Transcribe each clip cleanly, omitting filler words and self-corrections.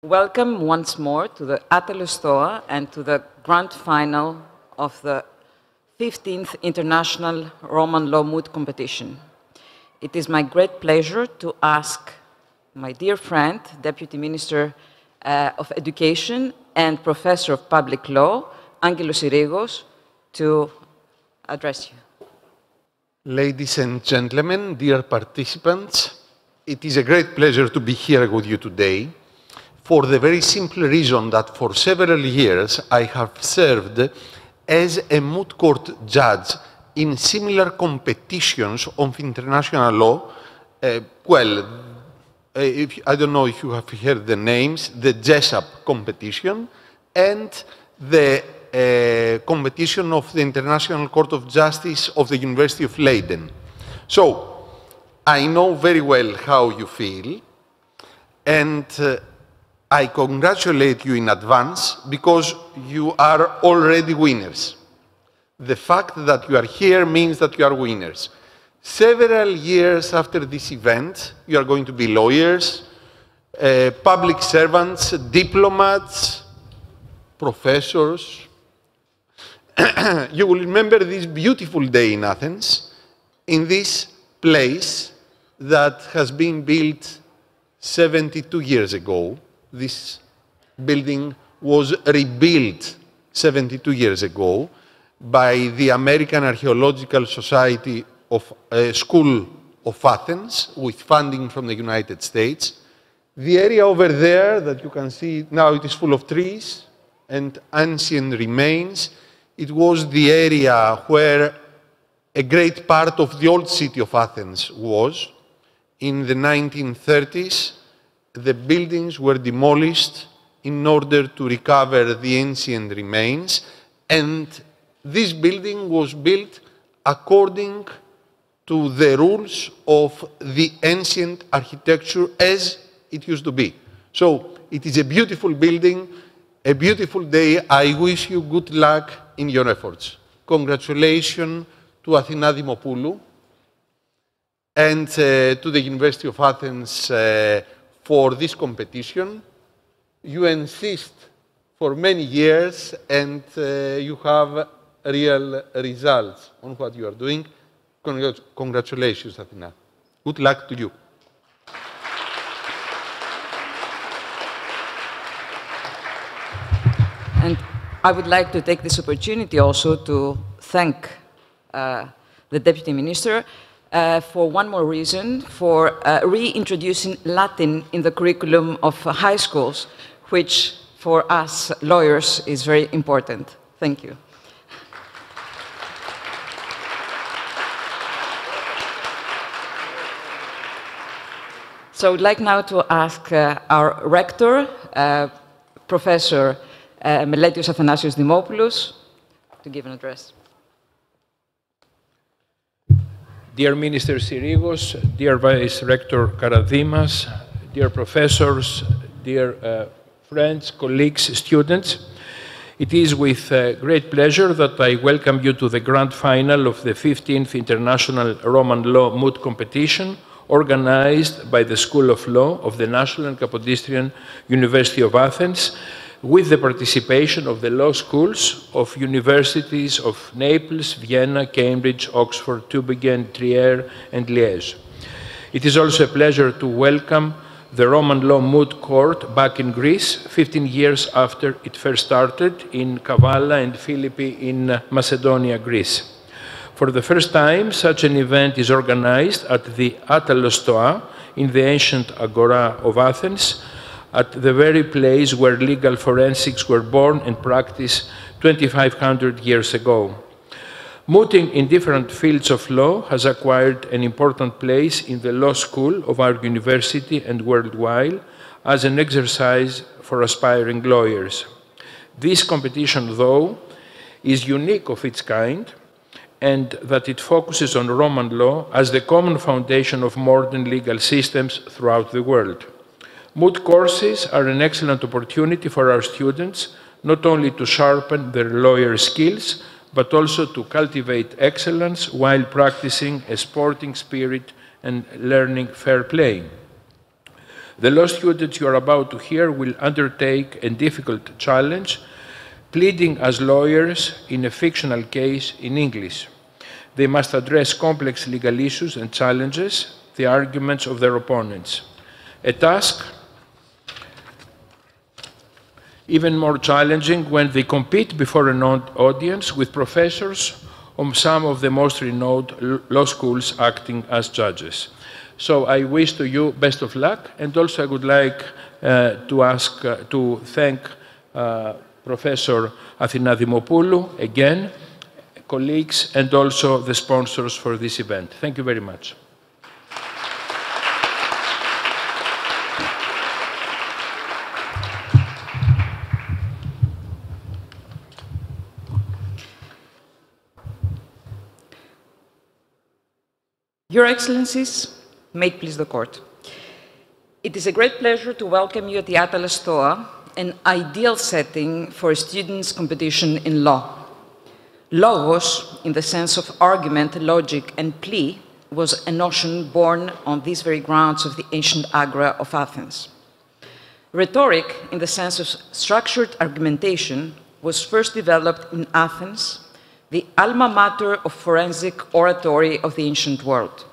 Welcome once more to the Atelostoa and to the grand final of the 15th International Roman Law Moot Competition. It is my great pleasure to ask my dear friend, Deputy Minister of Education and Professor of Public Law, Angelos Syrigos, to address you. Ladies and gentlemen, dear participants, it is a great pleasure to be here with you today, for the very simple reason that for several years I have served as a moot court judge in similar competitions of international law. I don't know if you have heard the names, the JESAP competition and the competition of the International Court of Justice of the University of Leiden. So, I know very well how you feel, and I congratulate you in advance because you are already winners. The fact that you are here means that you are winners. Several years after this event, you are going to be lawyers, public servants, diplomats, professors. You will remember this beautiful day in Athens, in this place that has been built 72 years ago. This building was rebuilt 72 years ago by the American Archaeological Society of School of Athens with funding from the United States. The area over there that you can see now, it is full of trees and ancient remains. It was the area where a great part of the old city of Athens was. In the 1930s, the buildings were demolished in order to recover the ancient remains, and this building was built according to the rules of the ancient architecture as it used to be. So it is a beautiful building, a beautiful day. I wish you good luck in your efforts. Congratulations to Athina Dimopoulou and to the University of Athens for this competition. You insist for many years and you have real results on what you are doing. Congratulations, Athina. Good luck to you. And I would like to take this opportunity also to thank the Deputy Minister for one more reason, for reintroducing Latin in the curriculum of high schools, which for us lawyers is very important. Thank you. So I would like now to ask our rector, Professor Meletios Athanasios Dimopoulos, to give an address. Dear Minister Syrigos, dear Vice Rector Karadimas, dear professors, dear friends, colleagues, students, it is with great pleasure that I welcome you to the grand final of the 15th International Roman Law Moot Competition, organized by the School of Law of the National and Kapodistrian University of Athens, with the participation of the law schools of universities of Naples, Vienna, Cambridge, Oxford, Tübingen, Trier, and Liège. It is also a pleasure to welcome the Roman Law Moot Court back in Greece, 15 years after it first started in Kavala and Philippi in Macedonia, Greece. For the first time, such an event is organized at the Atelostoa in the ancient Agora of Athens, at the very place where legal forensics were born and practiced 2,500 years ago. Mooting in different fields of law has acquired an important place in the law school of our university and worldwide as an exercise for aspiring lawyers. This competition, though, is unique of its kind, and that it focuses on Roman law as the common foundation of modern legal systems throughout the world. Moot courses are an excellent opportunity for our students not only to sharpen their lawyer skills, but also to cultivate excellence while practicing a sporting spirit and learning fair play. The law students you are about to hear will undertake a difficult challenge, pleading as lawyers in a fictional case in English. They must address complex legal issues and challenges the arguments of their opponents. A task even more challenging when they compete before an audience with professors of some of the most renowned law schools acting as judges. So I wish to you best of luck, and also I would like to thank Professor Athina Dimopoulou again, colleagues, and also the sponsors for this event. Thank you very much. Your Excellencies, may it please the Court. It is a great pleasure to welcome you at the Atala Stoa, an ideal setting for a students' competition in law. Logos, in the sense of argument, logic, and plea, was a notion born on these very grounds of the ancient Agra of Athens. Rhetoric, in the sense of structured argumentation, was first developed in Athens, the alma mater of forensic oratory of the ancient world.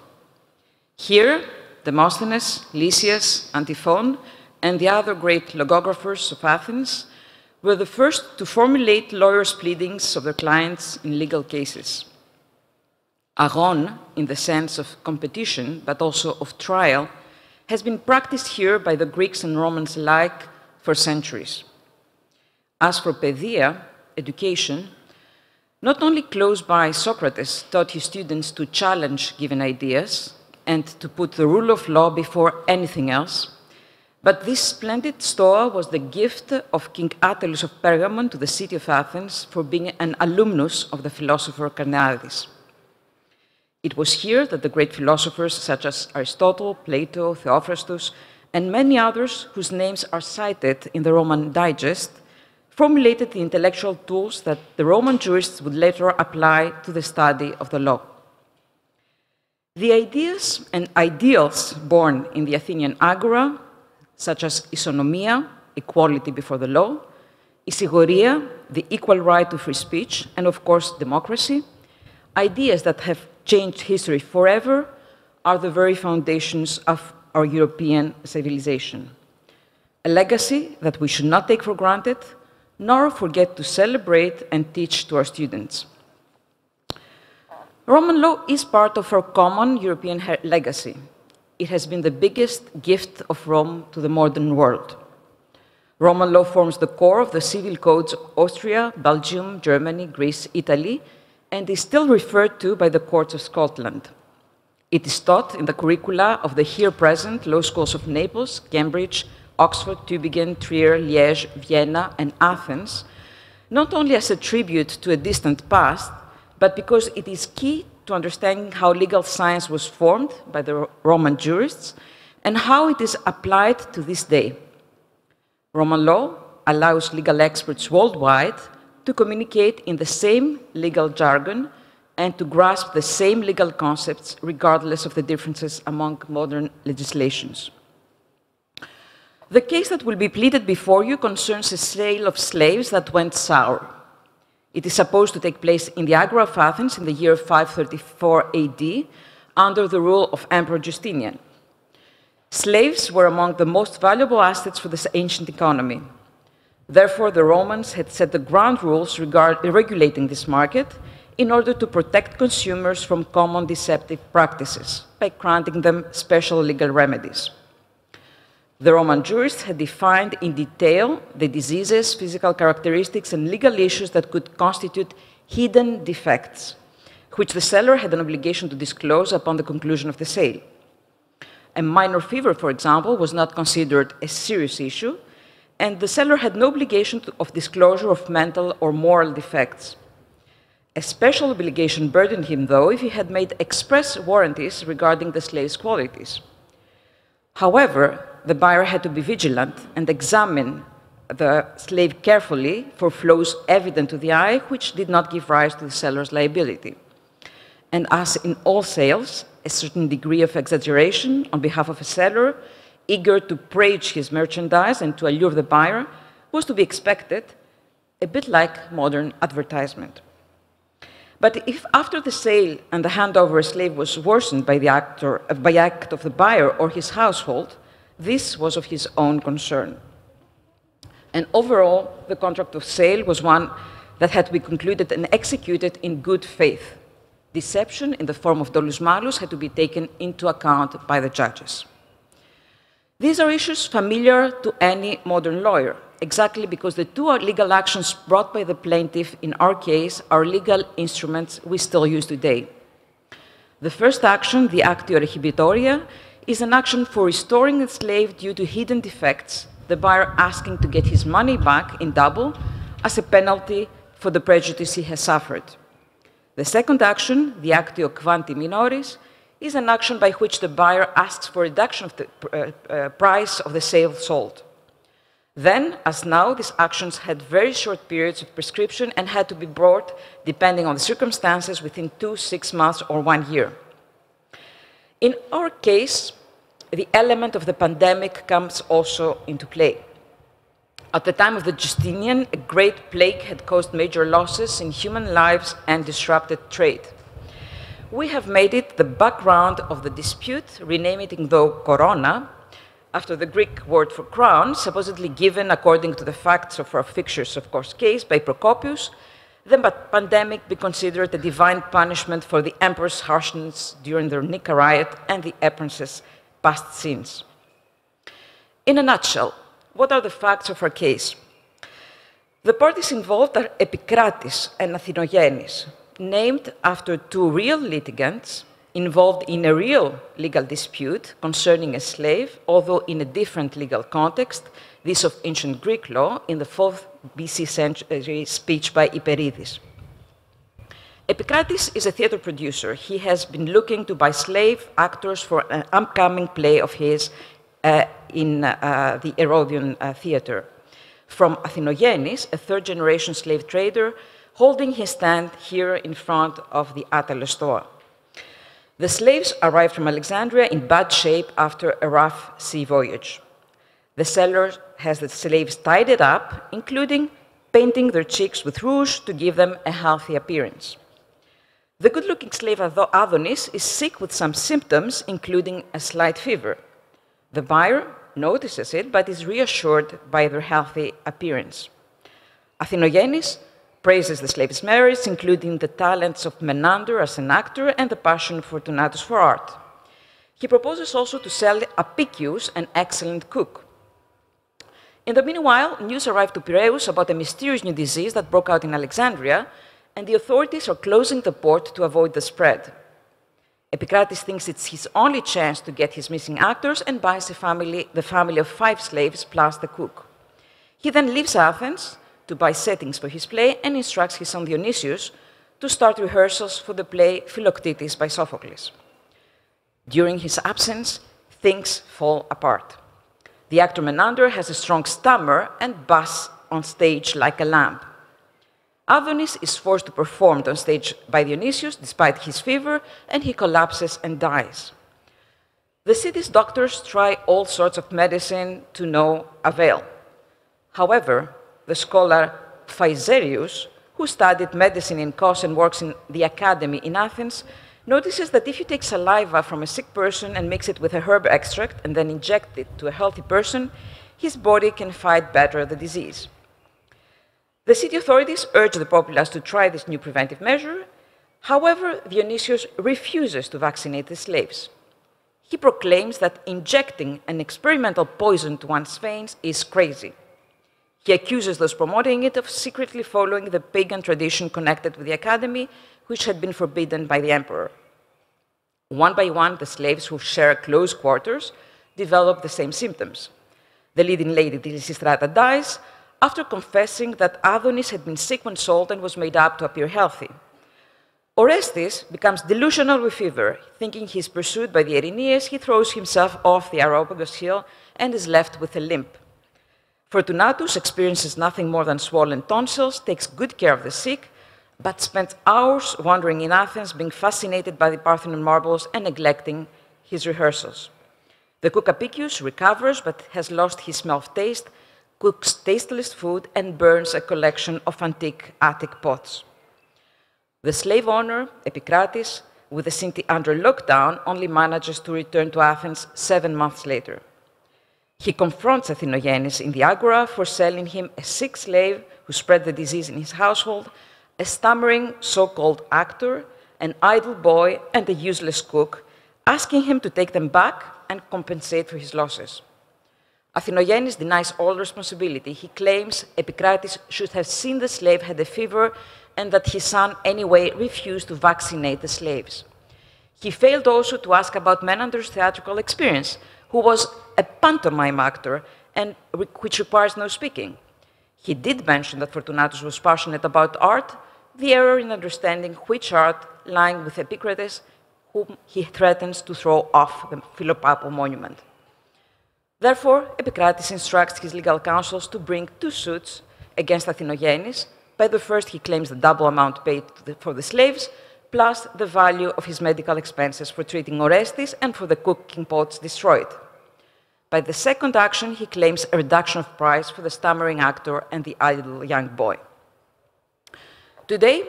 Here, Demosthenes, Lysias, Antiphon, and the other great logographers of Athens were the first to formulate lawyers' pleadings of their clients in legal cases. Agon, in the sense of competition, but also of trial, has been practiced here by the Greeks and Romans alike for centuries. As for pedia, education, not only close by Socrates taught his students to challenge given ideas and to put the rule of law before anything else, but this splendid stoa was the gift of King Attalus of Pergamon to the city of Athens for being an alumnus of the philosopher Carneades. It was here that the great philosophers such as Aristotle, Plato, Theophrastus, and many others whose names are cited in the Roman Digest formulated the intellectual tools that the Roman jurists would later apply to the study of the law. The ideas and ideals born in the Athenian Agora, such as isonomia, equality before the law, isigoria, the equal right to free speech, and of course democracy, ideas that have changed history forever, are the very foundations of our European civilization. A legacy that we should not take for granted, nor forget to celebrate and teach to our students. Roman law is part of our common European legacy. It has been the biggest gift of Rome to the modern world. Roman law forms the core of the civil codes of Austria, Belgium, Germany, Greece, Italy, and is still referred to by the courts of Scotland. It is taught in the curricula of the here present law schools of Naples, Cambridge, Oxford, Tübingen, Trier, Liège, Vienna, and Athens, not only as a tribute to a distant past, but because it is key to understanding how legal science was formed by the Roman jurists and how it is applied to this day. Roman law allows legal experts worldwide to communicate in the same legal jargon and to grasp the same legal concepts regardless of the differences among modern legislations. The case that will be pleaded before you concerns a sale of slaves that went sour. It is supposed to take place in the Agora of Athens in the year 534 AD under the rule of Emperor Justinian. Slaves were among the most valuable assets for this ancient economy. Therefore, the Romans had set the ground rules regulating this market in order to protect consumers from common deceptive practices by granting them special legal remedies. The Roman jurists had defined in detail the diseases, physical characteristics, and legal issues that could constitute hidden defects, which the seller had an obligation to disclose upon the conclusion of the sale. A minor fever, for example, was not considered a serious issue, and the seller had no obligation of disclosure of mental or moral defects. A special obligation burdened him, though, if he had made express warranties regarding the slave's qualities. However, the buyer had to be vigilant and examine the slave carefully for flaws evident to the eye, which did not give rise to the seller's liability. And as in all sales, a certain degree of exaggeration on behalf of a seller eager to praise his merchandise and to allure the buyer, was to be expected, a bit like modern advertisement. But if after the sale and the handover a slave was worsened by the act of the buyer or his household, this was of his own concern. And overall, the contract of sale was one that had to be concluded and executed in good faith. Deception in the form of dolus malus had to be taken into account by the judges. These are issues familiar to any modern lawyer, exactly because the two legal actions brought by the plaintiff in our case are legal instruments we still use today. The first action, the actio rehibitoria, is an action for restoring a slave due to hidden defects, the buyer asking to get his money back in double as a penalty for the prejudice he has suffered. The second action, the actio quanti minoris, is an action by which the buyer asks for a reduction of the price of the sale sold. Then, as now, these actions had very short periods of prescription and had to be brought, depending on the circumstances, within 2, 6 months, or 1 year. In our case, the element of the pandemic comes also into play. At the time of the Justinian, a great plague had caused major losses in human lives and disrupted trade. We have made it the background of the dispute, renaming it though corona, after the Greek word for crown, supposedly given according to the facts of our fictitious, of course, case by Procopius, the pandemic be considered a divine punishment for the emperor's harshness during the Nika riot and the empress's past sins. In a nutshell, what are the facts of our case? The parties involved are Epikratis and Athinogenes, named after two real litigants involved in a real legal dispute concerning a slave, although in a different legal context, this of ancient Greek law, in the 4th BC century speech by Hyperides. Epikratis is a theater producer. He has been looking to buy slave actors for an upcoming play of his in the Herodian theater. From Athinogenes, a third-generation slave trader, holding his stand here in front of the Attalus Stoa. The slaves arrived from Alexandria in bad shape after a rough sea voyage. The seller has the slaves tidied up, including painting their cheeks with rouge to give them a healthy appearance. The good-looking slave Adonis is sick with some symptoms, including a slight fever. The buyer notices it, but is reassured by their healthy appearance. Athinogenes praises the slave's merits, including the talents of Menander as an actor and the passion of Fortunatus for art. He proposes also to sell Apicius, an excellent cook. In the meanwhile, news arrived to Piraeus about a mysterious new disease that broke out in Alexandria, and the authorities are closing the port to avoid the spread. Epikratis thinks it's his only chance to get his missing actors and buys the family of 5 slaves plus the cook. He then leaves Athens to buy settings for his play and instructs his son Dionysius to start rehearsals for the play Philoctetes by Sophocles. During his absence, things fall apart. The actor Menander has a strong stammer and busts on stage like a lamb. Adonis is forced to perform on stage by Dionysius despite his fever, and he collapses and dies. The city's doctors try all sorts of medicine to no avail. However, the scholar Phaiserius, who studied medicine in Kos and works in the academy in Athens, notices that if you take saliva from a sick person and mix it with a herb extract and then inject it to a healthy person, his body can fight better the disease. The city authorities urge the populace to try this new preventive measure. However, Dionysius refuses to vaccinate the slaves. He proclaims that injecting an experimental poison to one's veins is crazy. He accuses those promoting it of secretly following the pagan tradition connected with the academy, which had been forbidden by the emperor. One by one, the slaves who share close quarters develop the same symptoms. The leading lady, Lysistrata, dies after confessing that Adonis had been sick when sold and was made up to appear healthy. Orestes becomes delusional with fever. Thinking he's pursued by the Erinyes, he throws himself off the Areopagus hill and is left with a limp. Fortunatus experiences nothing more than swollen tonsils, takes good care of the sick, but spends hours wandering in Athens, being fascinated by the Parthenon marbles and neglecting his rehearsals. The cook Apicius recovers but has lost his smell of taste, cooks tasteless food, and burns a collection of antique Attic pots. The slave owner, Epicrates, with the city under lockdown, only manages to return to Athens 7 months later. He confronts Athinogenes in the Agora for selling him a sick slave who spread the disease in his household, a stammering so-called actor, an idle boy, and a useless cook, asking him to take them back and compensate for his losses. Athinogenes denies all responsibility. He claims Epicrates should have seen the slave had a fever and that his son anyway refused to vaccinate the slaves. He failed also to ask about Menander's theatrical experience, who was a pantomime actor, and which requires no speaking. He did mention that Fortunatus was passionate about art, the error in understanding which art lying with Epicrates, whom he threatens to throw off the Philopapal monument. Therefore, Epicrates instructs his legal counsels to bring 2 suits against Athinogenes. By the first, he claims the double amount paid for the slaves, plus the value of his medical expenses for treating Orestes and for the cooking pots destroyed. By the second action, he claims a reduction of price for the stammering actor and the idle young boy. Today,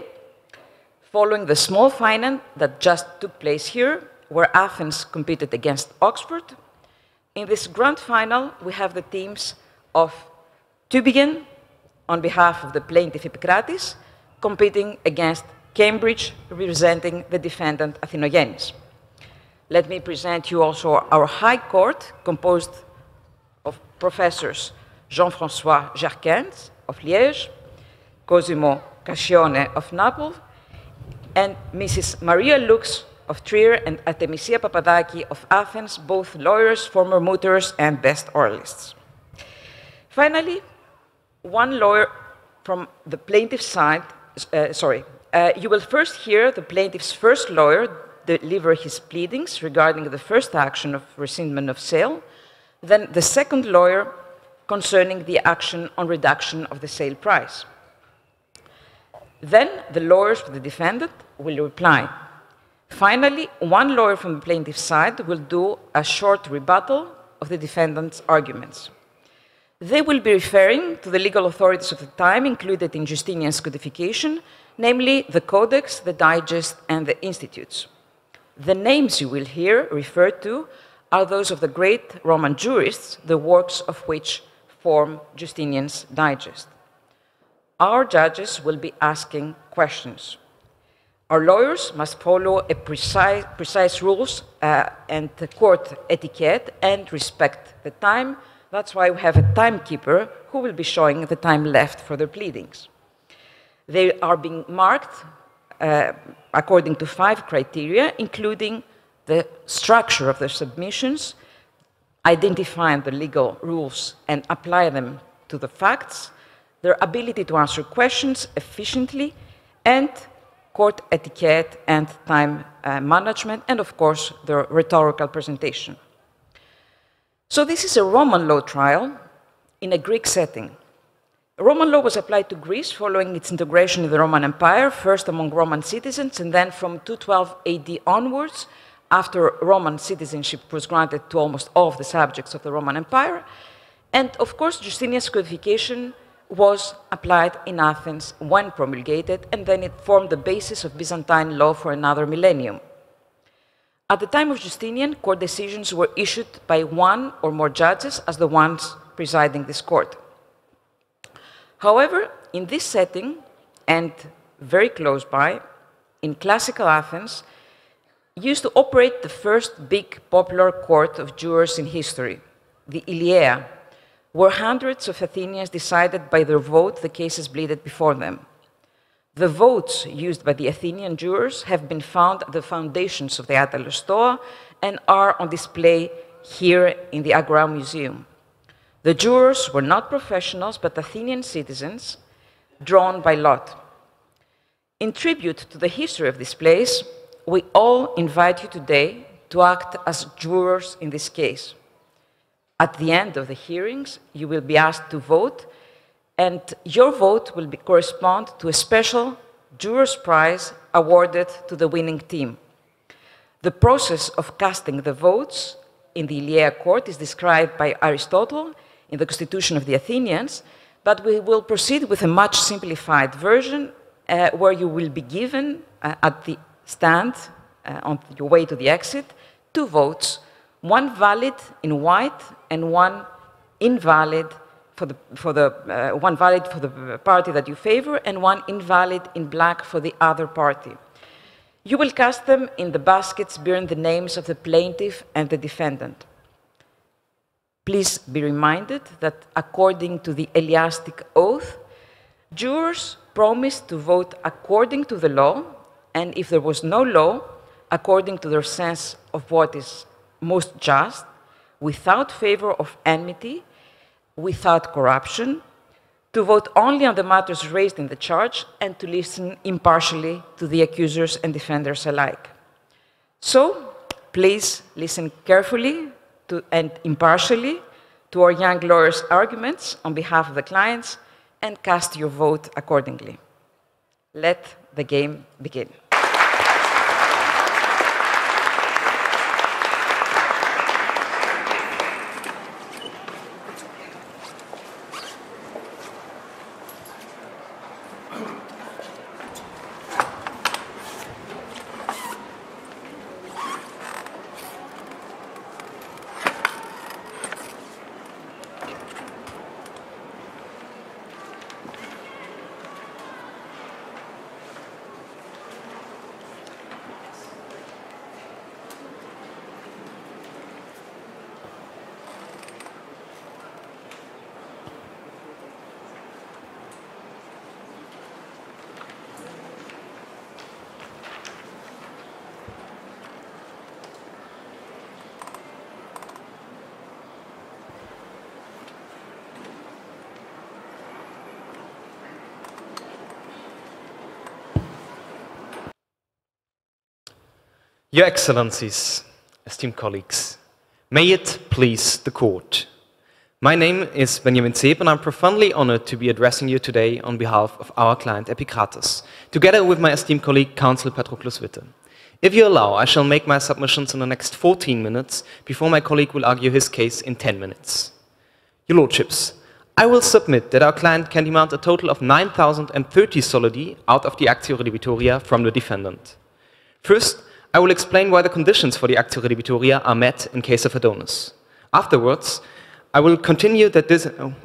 following the small final that just took place here, where Athens competed against Oxford, in this grand final, we have the teams of Tübingen, on behalf of the plaintiff Epicrates, competing against Cambridge, representing the defendant Athinogenes. Let me present you also our High Court, composed of Professors Jean-François Jerquins of Liège, Cosimo Cascione of Naples, and Mrs. Maria Lux of Trier and Artemisia Papadaki of Athens, both lawyers, former mooters, and best oralists. Finally, one lawyer from the plaintiff's side, you will first hear the plaintiff's first lawyer deliver his pleadings regarding the first action of rescindment of sale, then the second lawyer concerning the action on reduction of the sale price. Then the lawyers for the defendant will reply. Finally, one lawyer from the plaintiff's side will do a short rebuttal of the defendant's arguments. They will be referring to the legal authorities of the time included in Justinian's codification, namely the Codex, the Digest, and the Institutes. The names you will hear referred to are those of the great Roman jurists, the works of which form Justinian's Digest. Our judges will be asking questions. Our lawyers must follow a precise rules and court etiquette and respect the time. That's why we have a timekeeper who will be showing the time left for their pleadings. They are being marked according to 5 criteria, including the structure of their submissions, identifying the legal rules and apply them to the facts, their ability to answer questions efficiently, and court etiquette and time management, and of course, their rhetorical presentation. So this is a Roman law trial in a Greek setting. Roman law was applied to Greece following its integration in the Roman Empire, first among Roman citizens, and then from 212 AD onwards, after Roman citizenship was granted to almost all of the subjects of the Roman Empire. And of course, Justinian's codification was applied in Athens when promulgated, and then it formed the basis of Byzantine law for another millennium. At the time of Justinian, court decisions were issued by one or more judges as the ones presiding this court. However, in this setting, and very close by, in classical Athens, used to operate the first big popular court of jurors in history, the Iliea, where hundreds of Athenians decided by their vote the cases bleeded before them. The votes used by the Athenian jurors have been found at the foundations of the Attalus Stoa and are on display here in the Agora Museum. The jurors were not professionals, but Athenian citizens drawn by lot. In tribute to the history of this place, we all invite you today to act as jurors in this case. At the end of the hearings, you will be asked to vote, and your vote will correspond to a special jurors' prize awarded to the winning team. The process of casting the votes in the Iliad court is described by Aristotle in the Constitution of the Athenians, but we will proceed with a much simplified version where you will be given at the stand on your way to the exit 2 votes, one valid in white and one invalid one valid for the party that you favor and one invalid in black for the other party. You will cast them in the baskets bearing the names of the plaintiff and the defendant. Please be reminded that according to the Eliastic oath, jurors promised to vote according to the law, and if there was no law, according to their sense of what is most just, without favor of enmity, without corruption, to vote only on the matters raised in the charge, and to listen impartially to the accusers and defenders alike. So, please listen carefully and impartially to our young lawyers' arguments on behalf of the clients and cast your vote accordingly. Let the game begin. Your Excellencies, esteemed colleagues, may it please the court. My name is Benjamin Zeb, and I'm profoundly honored to be addressing you today on behalf of our client Epicrates, together with my esteemed colleague, Counsel Patroklos Witte. If you allow, I shall make my submissions in the next 14 minutes, before my colleague will argue his case in 10 minutes. Your Lordships, I will submit that our client can demand a total of 9,030 solidi out of the Actio Redebitoria from the defendant. First, I will explain why the conditions for the Actio Redebitoria are met in case of Adonis. Afterwards, I will continue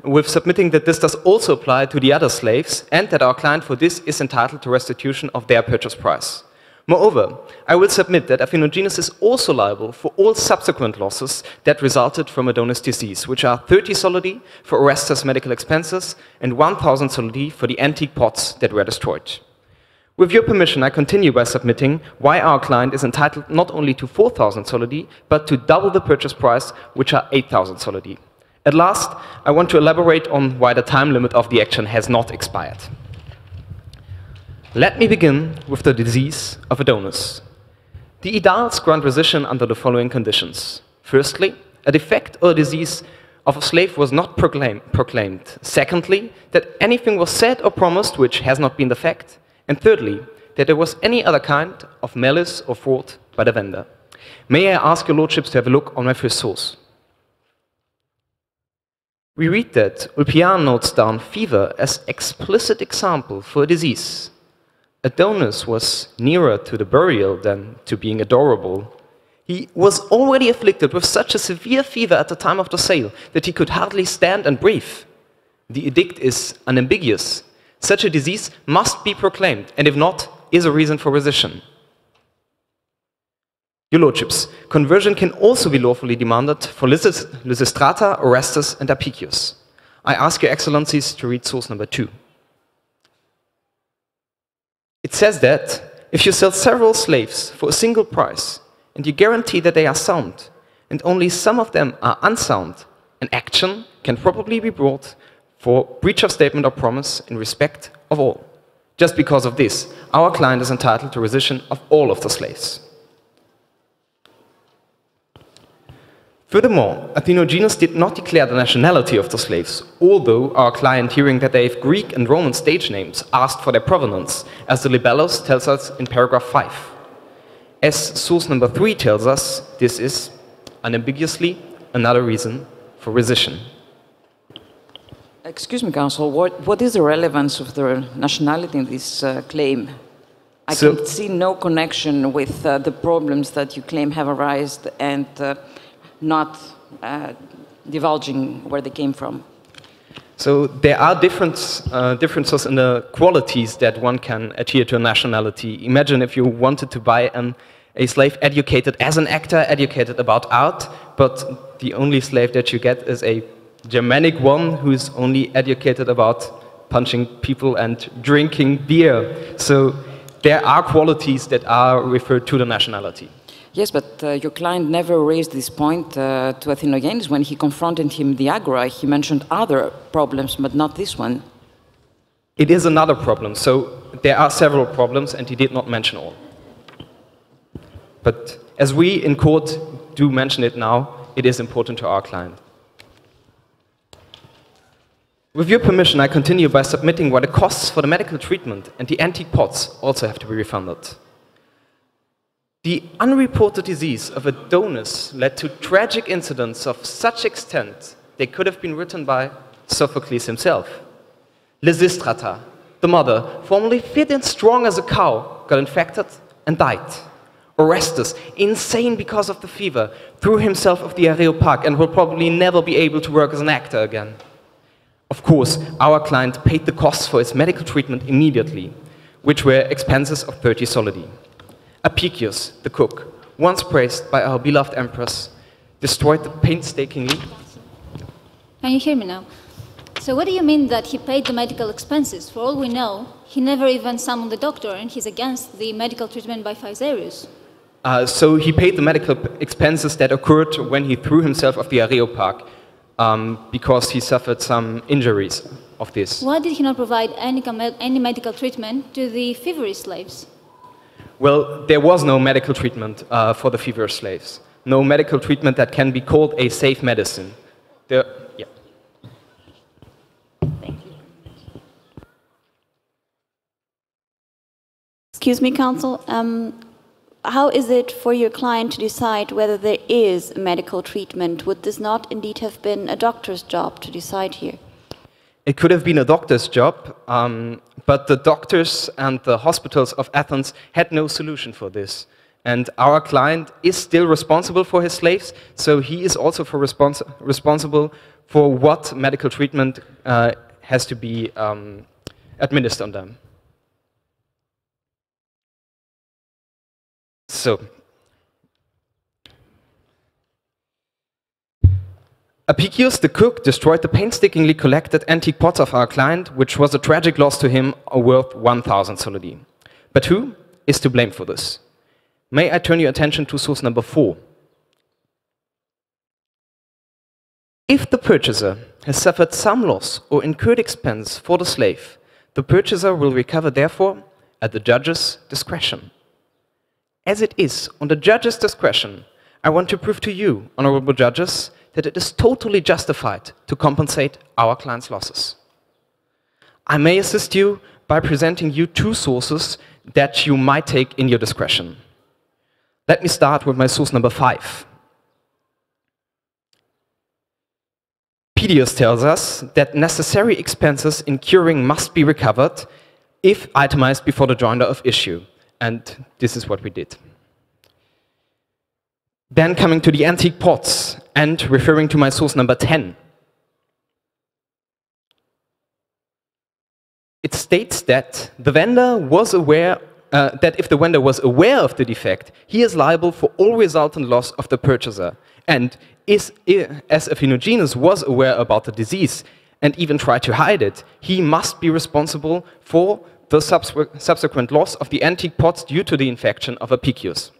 with submitting that this does also apply to the other slaves, and that our client for this is entitled to restitution of their purchase price. Moreover, I will submit that Athenogenes is also liable for all subsequent losses that resulted from Adonis' disease, which are 30 solidi for Orestes' medical expenses and 1,000 solidi for the antique pots that were destroyed. With your permission, I continue by submitting why our client is entitled not only to 4,000 solidi, but to double the purchase price, which are 8,000 solidi. At last, I want to elaborate on why the time limit of the action has not expired. Let me begin with the disease of Adonis. The Aediles grant rescission under the following conditions. Firstly, a defect or disease of a slave was not proclaimed. Secondly, that anything was said or promised which has not been the fact. And thirdly, that there was any other kind of malice or fraud by the vendor. May I ask your Lordships to have a look on my first source? We read that Ulpian notes down fever as explicit example for a disease. Adonis was nearer to the burial than to being adorable. He was already afflicted with such a severe fever at the time of the sale that he could hardly stand and breathe. The edict is unambiguous. Such a disease must be proclaimed, and if not, is a reason for rescission. Your Lordships, conversion can also be lawfully demanded for Lysistrata, Orestes, and Apicius. I ask your Excellencies to read source number 2. It says that if you sell several slaves for a single price, and you guarantee that they are sound, and only some of them are unsound, an action can probably be brought for breach of statement or promise in respect of all. Just because of this, our client is entitled to rescission of all of the slaves. Furthermore, Athenogenes did not declare the nationality of the slaves, although our client, hearing that they have Greek and Roman stage names, asked for their provenance, as the libellus tells us in paragraph 5. As source number 3 tells us, this is unambiguously another reason for rescission. Excuse me, counsel, what is the relevance of the nationality in this claim? I can see no connection with the problems that you claim have arisen and not divulging where they came from. So there are differences in the qualities that one can adhere to a nationality. Imagine if you wanted to buy a slave educated as an actor, educated about art, but the only slave that you get is a Germanic one who is only educated about punching people and drinking beer. So there are qualities that are referred to the nationality. Yes, but your client never raised this point to Athinogenes when he confronted him in the Agora. He mentioned other problems, but not this one. It is another problem. So there are several problems, and he did not mention all. But as we in court do mention it now, it is important to our client. With your permission, I continue by submitting why the costs for the medical treatment and the antique pots also have to be refunded. The unreported disease of Adonis led to tragic incidents of such extent they could have been written by Sophocles himself. Lysistrata, the mother, formerly fit and strong as a cow, got infected and died. Orestes, insane because of the fever, threw himself off the Areopag and will probably never be able to work as an actor again. Of course, our client paid the costs for his medical treatment immediately, which were expenses of 30 solidi. Apicius, the cook, once praised by our beloved empress, destroyed the painstakingly... Can you hear me now? So what do you mean that he paid the medical expenses? For all we know, he never even summoned the doctor, and he's against the medical treatment by Phaisarius. So he paid the medical expenses that occurred when he threw himself off the Areopag, because he suffered some injuries of this. Why did he not provide any medical treatment to the feverish slaves? Well, there was no medical treatment for the feverish slaves. No medical treatment that can be called a safe medicine. Yeah. Thank you. Excuse me, counsel. How is it for your client to decide whether there is medical treatment? Would this not indeed have been a doctor's job to decide here? It could have been a doctor's job, but the doctors and the hospitals of Athens had no solution for this. And our client is still responsible for his slaves, so he is also responsible for what medical treatment has to be administered on them. So, Apicius, the cook, destroyed the painstakingly collected antique pots of our client, which was a tragic loss to him, worth 1,000 solidi. But who is to blame for this? May I turn your attention to source number 4? If the purchaser has suffered some loss or incurred expense for the slave, the purchaser will recover, therefore, at the judge's discretion. As it is on the judge's discretion, I want to prove to you, honorable judges, that it is totally justified to compensate our client's losses. I may assist you by presenting you 2 sources that you might take in your discretion. Let me start with my source number 5. Pedius tells us that necessary expenses in curing must be recovered if itemized before the joinder of issue. And this is what we did. Then coming to the antique pots and referring to my source number 10. It states that the vendor was aware, that if the vendor was aware of the defect, he is liable for all resultant loss of the purchaser. And as Athinogenes was aware about the disease and even tried to hide it, he must be responsible for the subsequent loss of the antique pots due to the infection of Apicius.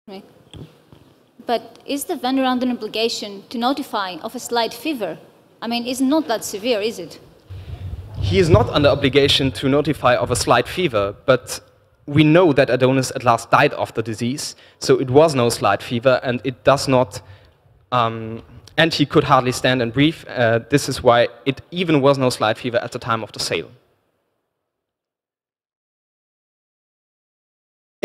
Right. But is the vendor under an obligation to notify of a slight fever? I mean, it's not that severe, is it? He is not under obligation to notify of a slight fever, but we know that Adonis at last died of the disease, so it was no slight fever, and it does not... and he could hardly stand and breathe. This is why it even was no slight fever at the time of the sale.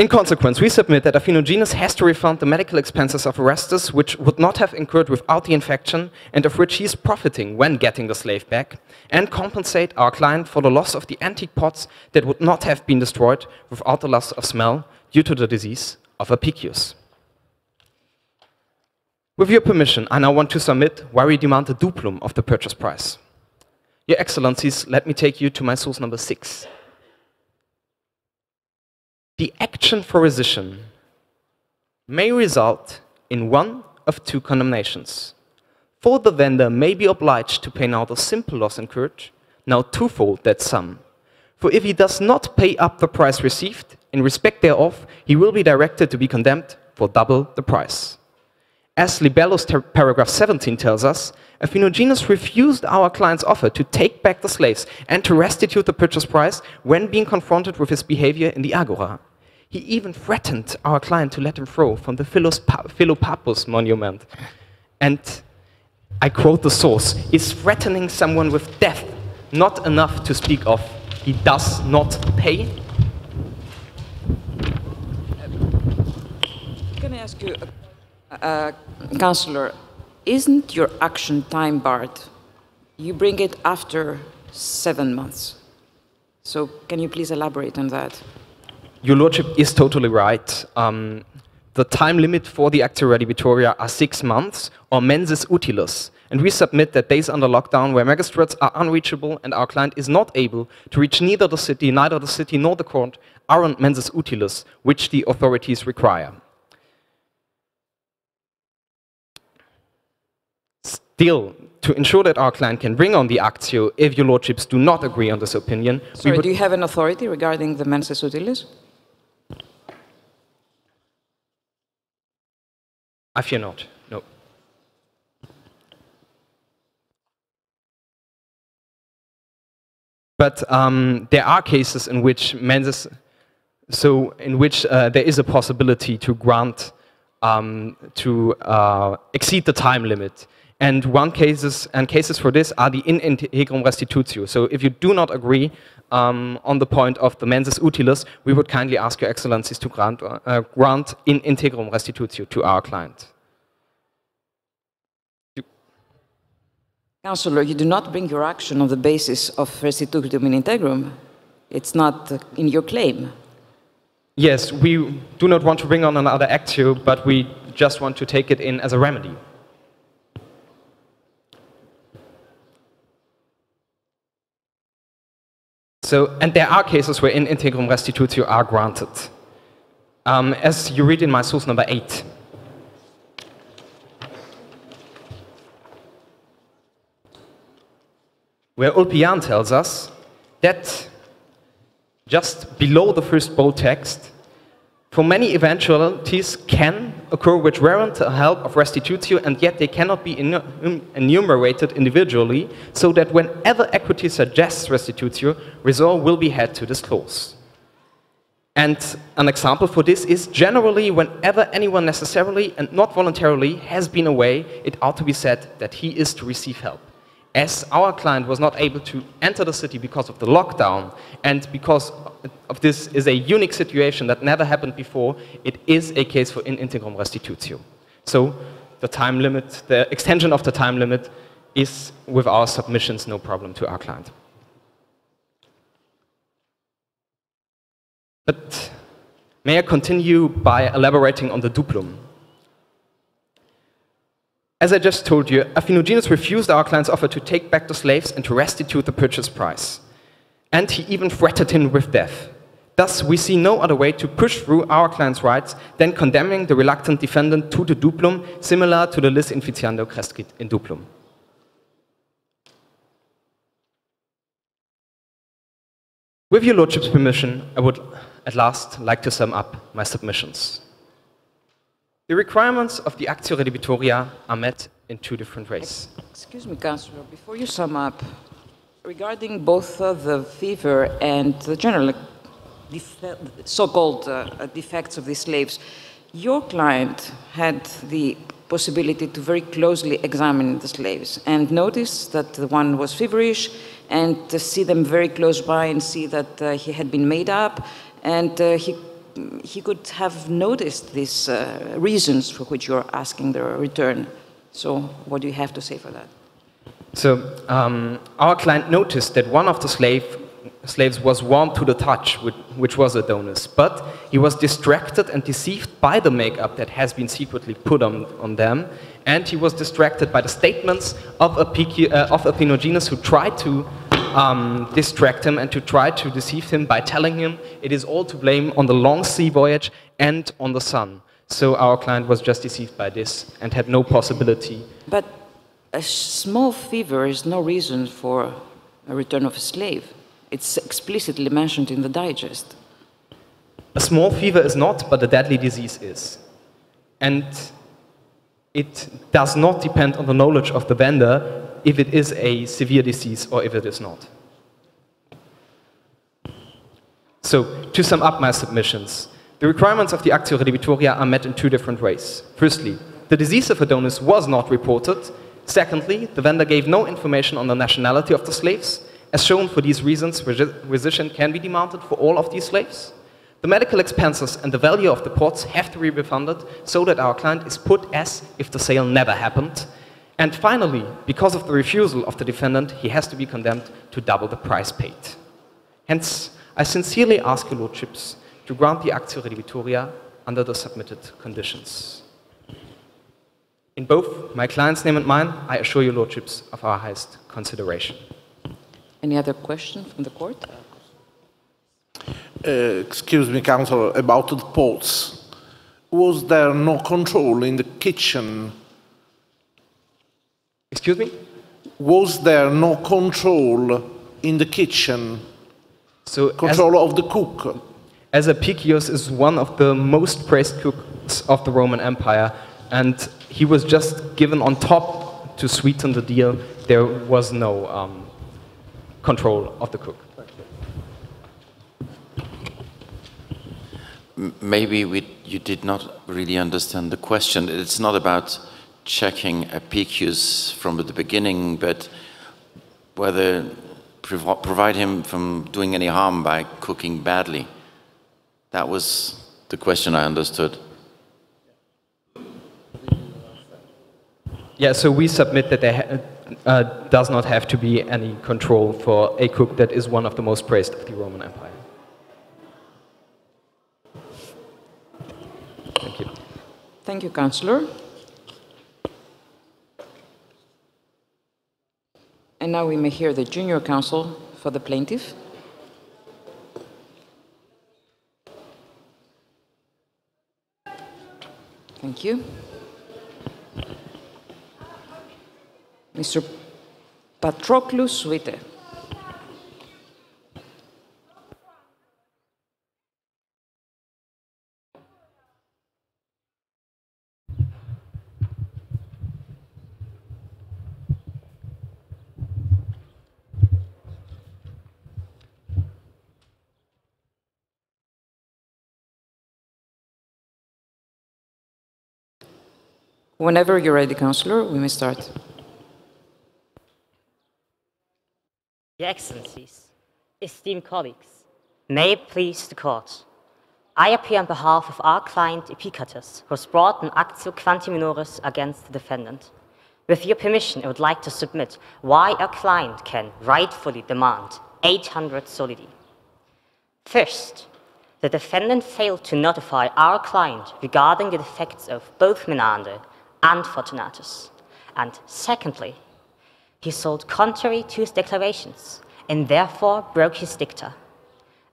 In consequence, we submit that Affinogenous has to refund the medical expenses of Orestes, which would not have incurred without the infection, and of which he is profiting when getting the slave back, and compensate our client for the loss of the antique pots that would not have been destroyed without the loss of smell due to the disease of Apicius. With your permission, I now want to submit why we demand the duplum of the purchase price. Your Excellencies, let me take you to my source number 6. The action for rescission may result in one of two condemnations. For the vendor may be obliged to pay now the simple loss incurred, now twofold that sum. For if he does not pay up the price received, in respect thereof, he will be directed to be condemned for double the price. As Libellus paragraph 17 tells us, Affinogenous refused our client's offer to take back the slaves and to restitute the purchase price when being confronted with his behavior in the Agora. He even threatened our client to let him throw from the Philopappus monument. And I quote the source, is threatening someone with death not enough to speak of he does not pay? Can I ask you, Councillor, isn't your action time barred? You bring it after 7 months. So can you please elaborate on that? Your Lordship is totally right. The time limit for the Actio Redibitoria are 6 months, or mensis utilis. And we submit that days under lockdown where magistrates are unreachable and our client is not able to reach neither the city nor the court aren't mensis utilis, which the authorities require. Still, to ensure that our client can bring on the Actio, if your Lordships do not agree on this opinion... Sorry, do you have an authority regarding the mensis utilis? I fear not, no. But there are cases in which mensis, there is a possibility to grant, exceed the time limit. And cases for this are the in integrum restitutio. So if you do not agree on the point of the mensis utilis, we would kindly ask your Excellencies to grant in integrum restitutio to our client. Councillor, you do not bring your action on the basis of restitutum in integrum. It's not in your claim. Yes, we do not want to bring on another Actio, but we just want to take it in as a remedy. So, and there are cases where in integrum restitutio are granted. As you read in my source number 8. Where Ulpian tells us that just below the first bold text, for many eventualities can occur which warrant the help of restitutio, and yet they cannot be enumerated individually, so that whenever equity suggests restitutio, resort will be had to disclose. And an example for this is generally whenever anyone necessarily and not voluntarily has been away, it ought to be said that he is to receive help. As our client was not able to enter the city because of the lockdown, and because of this is a unique situation that never happened before, it is a case for in integrum restitutio. So the time limit, the extension of the time limit is, with our submissions, no problem to our client. But may I continue by elaborating on the duplum? As I just told you, Affinogenous refused our client's offer to take back the slaves and to restitute the purchase price. And he even threatened him with death. Thus, we see no other way to push through our client's rights than condemning the reluctant defendant to the duplum, similar to the lis inficiando crescit in duplum. With your Lordship's permission, I would at last like to sum up my submissions. The requirements of the Actio Redibitoria are met in two different ways. Excuse me, Councillor, before you sum up, regarding both the fever and the general so-called defects of the slaves, your client had the possibility to very closely examine the slaves and notice that the one was feverish and to see them very close by and see that he had been made up, and he he could have noticed these reasons for which you're asking the return. So what do you have to say for that? So our client noticed that one of the slaves was warm to the touch, which was Adonis, but he was distracted and deceived by the makeup that has been secretly put on them, and he was distracted by the statements of Epinogenes, who tried to distract him and to try to deceive him by telling him it is all to blame on the long sea voyage and on the sun. So our client was just deceived by this and had no possibility. But a small fever is no reason for a return of a slave. It's explicitly mentioned in the digest. A small fever is not, but a deadly disease is. And it does not depend on the knowledge of the vendor if it is a severe disease or if it is not. So, to sum up my submissions, the requirements of the Actio Redebitoria are met in two different ways. Firstly, the disease of Adonis was not reported. Secondly, the vendor gave no information on the nationality of the slaves. As shown, for these reasons, requisition can be demanded for all of these slaves. The medical expenses and the value of the pots have to be refunded so that our client is put as if the sale never happened. And finally, because of the refusal of the defendant, he has to be condemned to double the price paid. Hence, I sincerely ask your lordships to grant the Actio Redebitoria under the submitted conditions. In both my client's name and mine, I assure your lordships of our highest consideration. Any other question from the court? Excuse me, counsel, about the pots. Was there no control in the kitchen? Excuse me? Was there no control in the kitchen? So control of the cook? As Apicius is one of the most praised cooks of the Roman Empire, and he was just given on top to sweeten the deal. There was no control of the cook. Maybe you did not really understand the question. It's not about checking Apicius from the beginning, but whether provide him from doing any harm by cooking badly. That was the question I understood. Yeah, so we submit that there does not have to be any control for a cook that is one of the most praised of the Roman Empire. Thank you. Thank you, Councillor. And now we may hear the junior counsel for the plaintiff. Thank you. Mr. Patroclou Suite. Whenever you're ready, Councillor, we may start. Your Excellencies, esteemed colleagues, may it please the Court. I appear on behalf of our client Epictetus, who has brought an actio quantum minoris against the defendant. With your permission, I would like to submit why our client can rightfully demand 800 solidi. First, the defendant failed to notify our client regarding the defects of both Menander and Fortunatus. And secondly, he sold contrary to his declarations and therefore broke his dicta.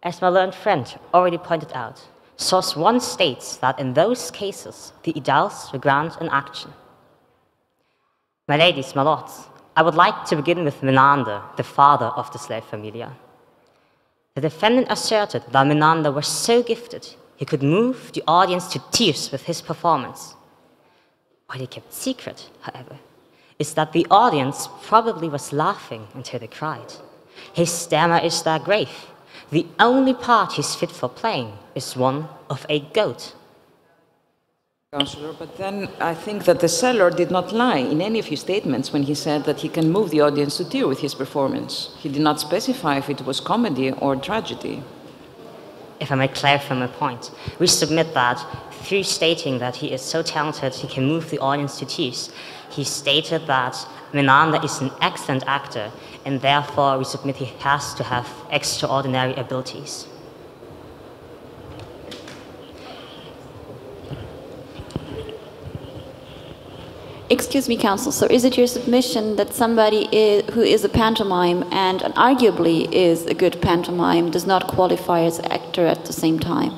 As my learned friend already pointed out, source 1 states that in those cases the aediles will grant an action. My ladies, my lords, I would like to begin with Menander, the father of the slave familia. The defendant asserted that Menander was so gifted he could move the audience to tears with his performance. What he kept secret, however, is that the audience probably was laughing until they cried. His stammer is that grave. The only part he's fit for playing is one of a goat. Councillor, but then I think that the seller did not lie in any of his statements when he said that he can move the audience to tears with his performance. He did not specify if it was comedy or tragedy. if I may clarify my point, we submit that through stating that he is so talented he can move the audience to tears, he stated that Menander is an excellent actor, and therefore we submit he has to have extraordinary abilities. Excuse me, counsel. So is it your submission that somebody who is a pantomime and arguably is a good pantomime does not qualify as an actor at the same time?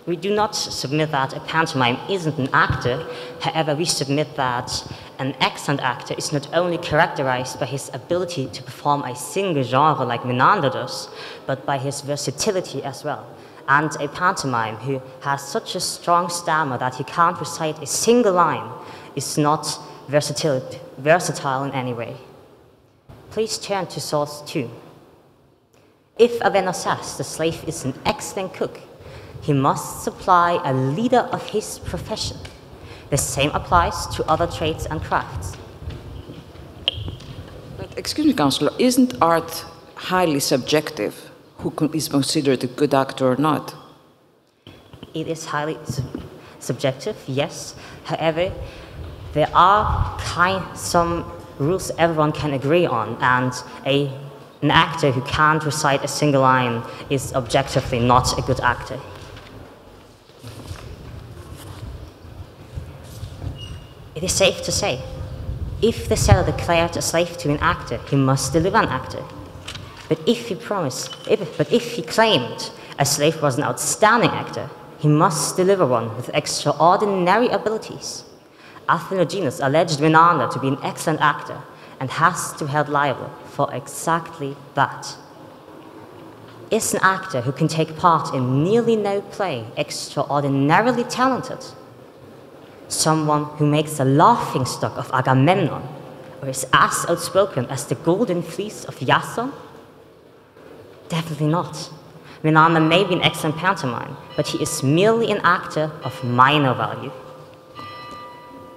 We do not submit that a pantomime isn't an actor. However, we submit that an excellent actor is not only characterized by his ability to perform a single genre like Menander does, but by his versatility as well. And a pantomime who has such a strong stammer that he can't recite a single line is not versatile in any way. Please turn to source 2. If Avenor says the slave is an excellent cook, he must supply a leader of his profession. The same applies to other trades and crafts. But excuse me, Counselor, isn't art highly subjective? Who is considered a good actor or not? It is highly subjective, yes. However, there are some rules everyone can agree on, and an actor who can't recite a single line is objectively not a good actor. It is safe to say, if the seller declared a slave to an actor, he must deliver an actor. But if he claimed a slave was an outstanding actor, he must deliver one with extraordinary abilities. Athenogenes alleged Menander to be an excellent actor and has to be held liable for exactly that. Is an actor who can take part in nearly no play extraordinarily talented? Someone who makes a laughingstock of Agamemnon, or is as outspoken as the golden fleece of Iason? Definitely not. Menander may be an excellent pantomime, but he is merely an actor of minor value.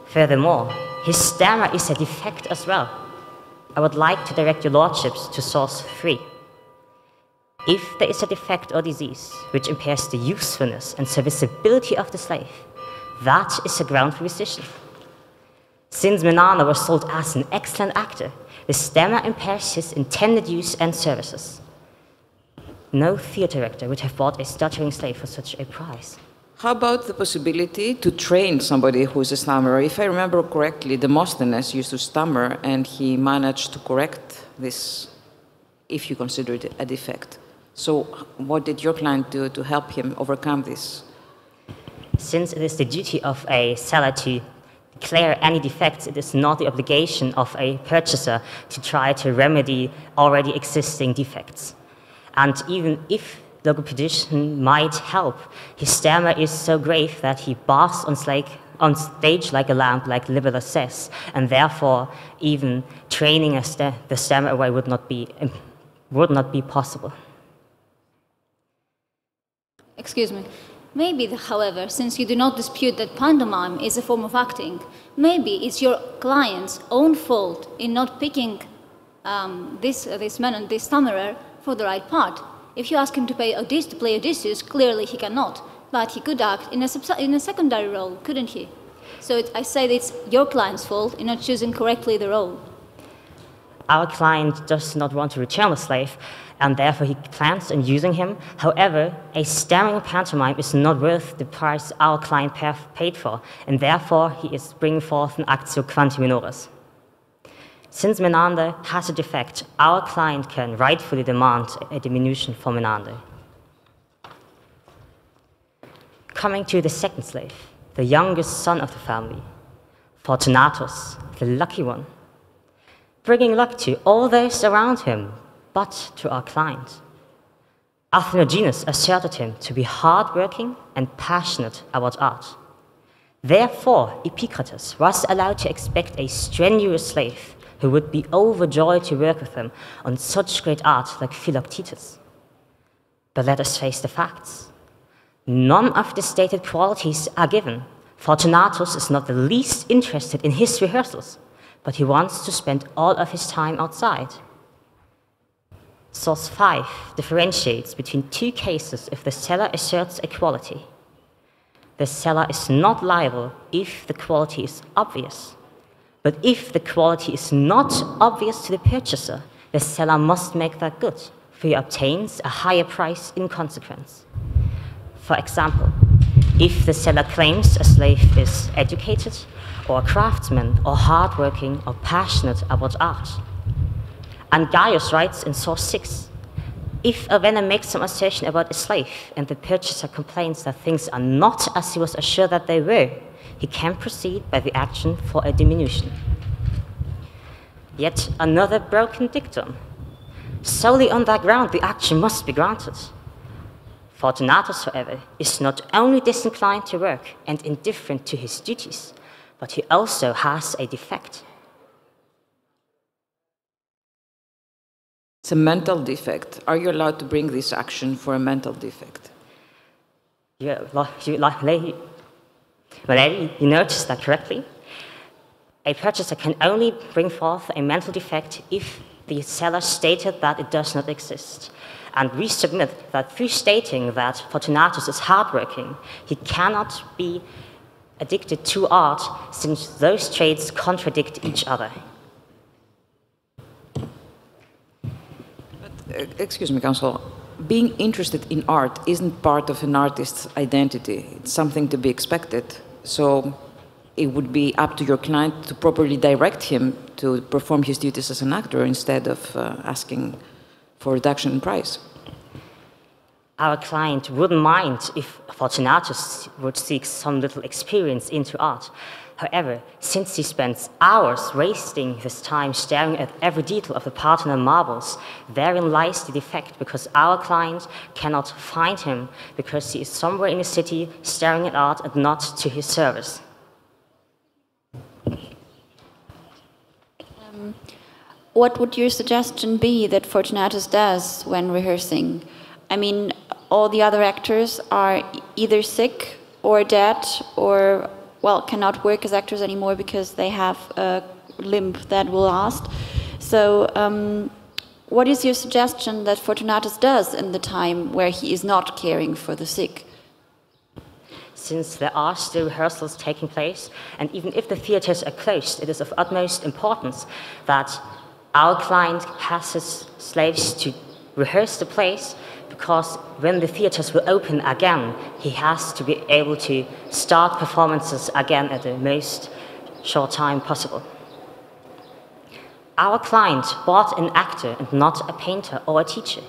Furthermore, his stammer is a defect as well. I would like to direct your lordships to source 3. If there is a defect or disease which impairs the usefulness and serviceability of the slave, that is a ground for rescission. Since Menander was sold as an excellent actor, the stammer impairs his intended use and services. No theatre director would have bought a stuttering slave for such a price. How about the possibility to train somebody who is a stammerer? If I remember correctly, Demosthenes used to stammer, and he managed to correct this, if you consider it a defect. So what did your client do to help him overcome this? Since it is the duty of a seller to declare any defects, it is not the obligation of a purchaser to try to remedy already existing defects. And even if logopedition might help, his stammer is so grave that he basks on stage like a lamp, like Libellus says, and therefore even training the stammer away would not be possible. Excuse me. Maybe, however, since you do not dispute that pantomime is a form of acting, maybe it's your client's own fault in not picking this stammerer for the right part. If you ask him to play Odysseus, clearly he cannot, but he could act in a secondary role, couldn't he? So I say that it's your client's fault in not choosing correctly the role. Our client does not want to return the slave, and therefore he plans on using him. However, a stammering pantomime is not worth the price our client paid for, and therefore he is bringing forth an actio quanti minoris. Since Menander has a defect, our client can rightfully demand a diminution for Menander. Coming to the second slave, the youngest son of the family, Fortunatus, the lucky one, bringing luck to all those around him, but to our client. Athenogenes asserted him to be hard-working and passionate about art. Therefore, Epicrates was allowed to expect a strenuous slave who would be overjoyed to work with him on such great art like Philoctetes. But let us face the facts. None of the stated qualities are given. Fortunatus is not the least interested in his rehearsals, but he wants to spend all of his time outside. Source 5 differentiates between two cases if the seller asserts equality. The seller is not liable if the quality is obvious. But if the quality is not obvious to the purchaser, the seller must make that good, for he obtains a higher price in consequence. For example, if the seller claims a slave is educated, or a craftsman, or hardworking, or passionate about art. And Gaius writes in source 6, if a vendor makes some assertion about a slave and the purchaser complains that things are not as he was assured that they were, he can proceed by the action for a diminution. Yet another broken dictum. Solely on that ground, the action must be granted. Fortunatus, however, is not only disinclined to work and indifferent to his duties, but he also has a defect. It's a mental defect. Are you allowed to bring this action for a mental defect? You noticed that correctly. A purchaser can only bring forth a mental defect if the seller stated that it does not exist. And we submit that through stating that Fortunatus is hardworking, he cannot be addicted to art since those traits contradict each other. Excuse me, counsel. Being interested in art isn't part of an artist's identity. It's something to be expected. So it would be up to your client to properly direct him to perform his duties as an actor instead of asking for reduction in price. Our client wouldn't mind if Fortunatus would seek some little experience into art. However, since he spends hours wasting his time staring at every detail of the Parthenon marbles, therein lies the defect, because our client cannot find him because he is somewhere in the city staring at art and not to his service. What would your suggestion be that Fortunatus does when rehearsing? I mean, all the other actors are either sick or dead or, well, cannot work as actors anymore because they have a limb that will last. So what is your suggestion that Fortunatus does in the time where he is not caring for the sick? Since there are still rehearsals taking place, and even if the theatres are closed, it is of utmost importance that our client has his slaves to rehearse the plays, because when the theatres will open again, he has to be able to start performances again at the most short time possible. Our client bought an actor and not a painter or a teacher.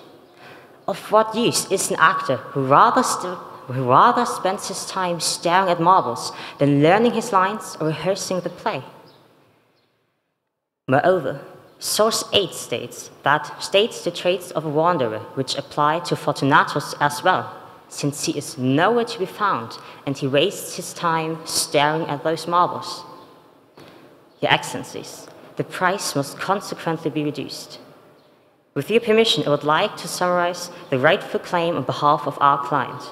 Of what use is an actor who rather spends his time staring at marbles than learning his lines or rehearsing the play? Moreover, Source 8 states the traits of a wanderer which apply to Fortunatus as well, since he is nowhere to be found and he wastes his time staring at those marbles. Your Excellencies, the price must consequently be reduced. With your permission, I would like to summarize the rightful claim on behalf of our client.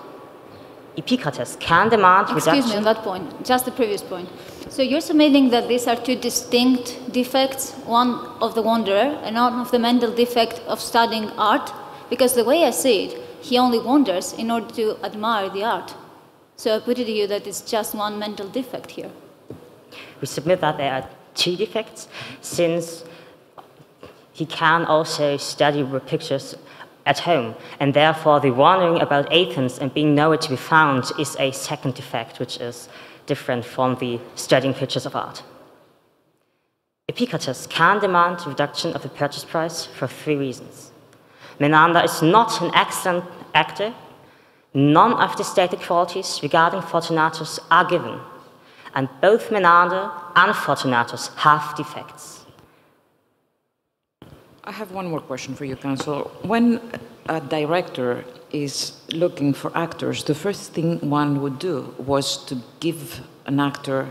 Epicrates can demand reduction... Excuse me, on that point, just the previous point. So you're submitting that these are two distinct defects, one of the wanderer and one of the mental defect of studying art? Because the way I see it, he only wanders in order to admire the art. So I put it to you that it's just one mental defect here. We submit that there are two defects, since he can also study pictures at home, and therefore the wandering about Athens and being nowhere to be found is a second defect, which is different from the studying pictures of art. Epicrates can demand reduction of the purchase price for 3 reasons. Menander is not an excellent actor. None of the stated qualities regarding Fortunatus are given, and both Menander and Fortunatus have defects. I have one more question for you, counsel. When a director is looking for actors, the first thing one would do was to give an actor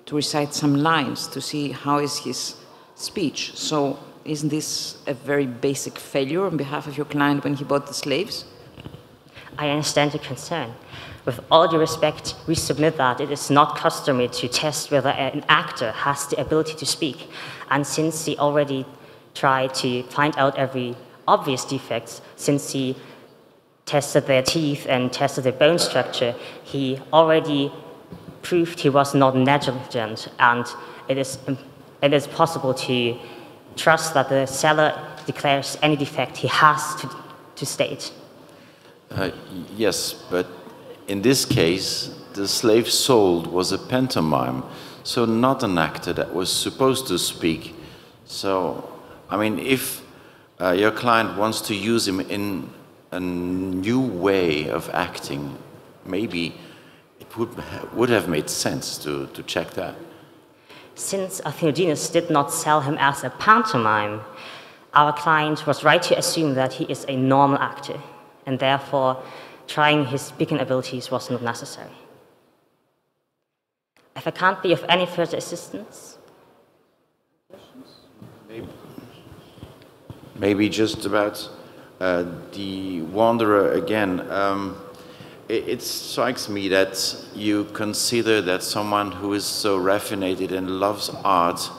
to recite some lines to see how is his speech. So isn't this a very basic failure on behalf of your client when he bought the slaves? I understand your concern. With all due respect, we submit that it is not customary to test whether an actor has the ability to speak. And since he already tried to find out every obvious defects, since he tested their teeth and tested their bone structure, he already proved he was not negligent, and it is possible to trust that the seller declares any defect he has to state. Yes, but in this case, the slave sold was a pantomime, so not an actor that was supposed to speak. So, I mean, if your client wants to use him in a new way of acting, maybe it would have made sense to check that. Since Athenogenes did not sell him as a pantomime, our client was right to assume that he is a normal actor, and therefore trying his speaking abilities was not necessary. If I can't be of any further assistance? Maybe just about the Wanderer again. It strikes me that you consider that someone who is so raffinated and loves art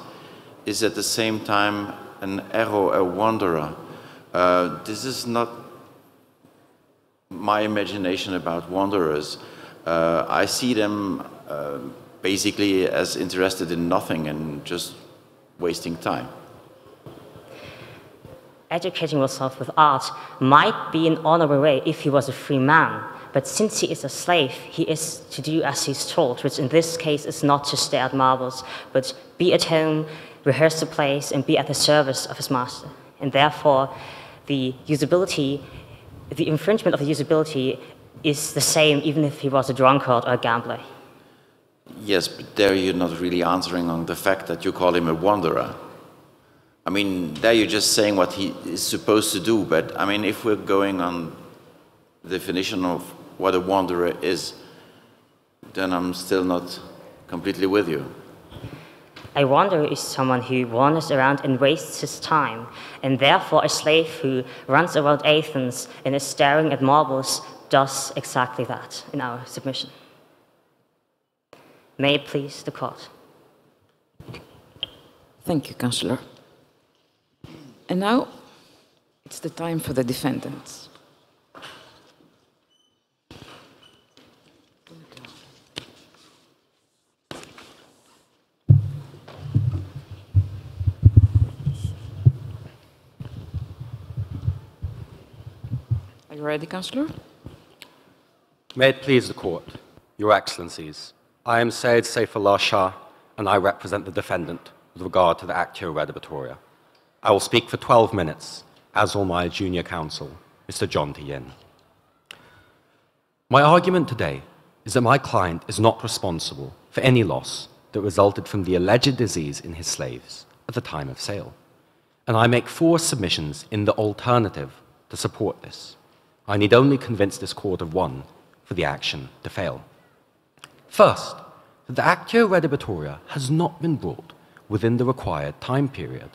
is at the same time an arrow, a wanderer. This is not my imagination about wanderers. I see them basically as interested in nothing and just wasting time. Educating yourself with art might be an honorable way if he was a free man, but since he is a slave, he is to do as he's told, which in this case is not to stare at marbles, but be at home, rehearse the plays, and be at the service of his master. And therefore, the infringement of the usability is the same even if he was a drunkard or a gambler. Yes, but there you're not really answering on the fact that you call him a wanderer. I mean, there you're just saying what he is supposed to do, but I mean, if we're going on the definition of what a wanderer is, then I'm still not completely with you. A wanderer is someone who wanders around and wastes his time, and therefore a slave who runs around Athens and is staring at marbles does exactly that in our submission. May it please the court. Thank you, Councillor. And now it's the time for the defendants. Are you ready, Councillor? May it please the Court, Your Excellencies, I am Syed Saifullah Shah, and I represent the defendant with regard to the Actio Redebitoria. I will speak for 12 minutes, as will my junior counsel, Mr. John T. Yin. My argument today is that my client is not responsible for any loss that resulted from the alleged disease in his slaves at the time of sale. And I make 4 submissions in the alternative to support this. I need only convince this court of one for the action to fail. First, that the Actio Redebitoria has not been brought within the required time period.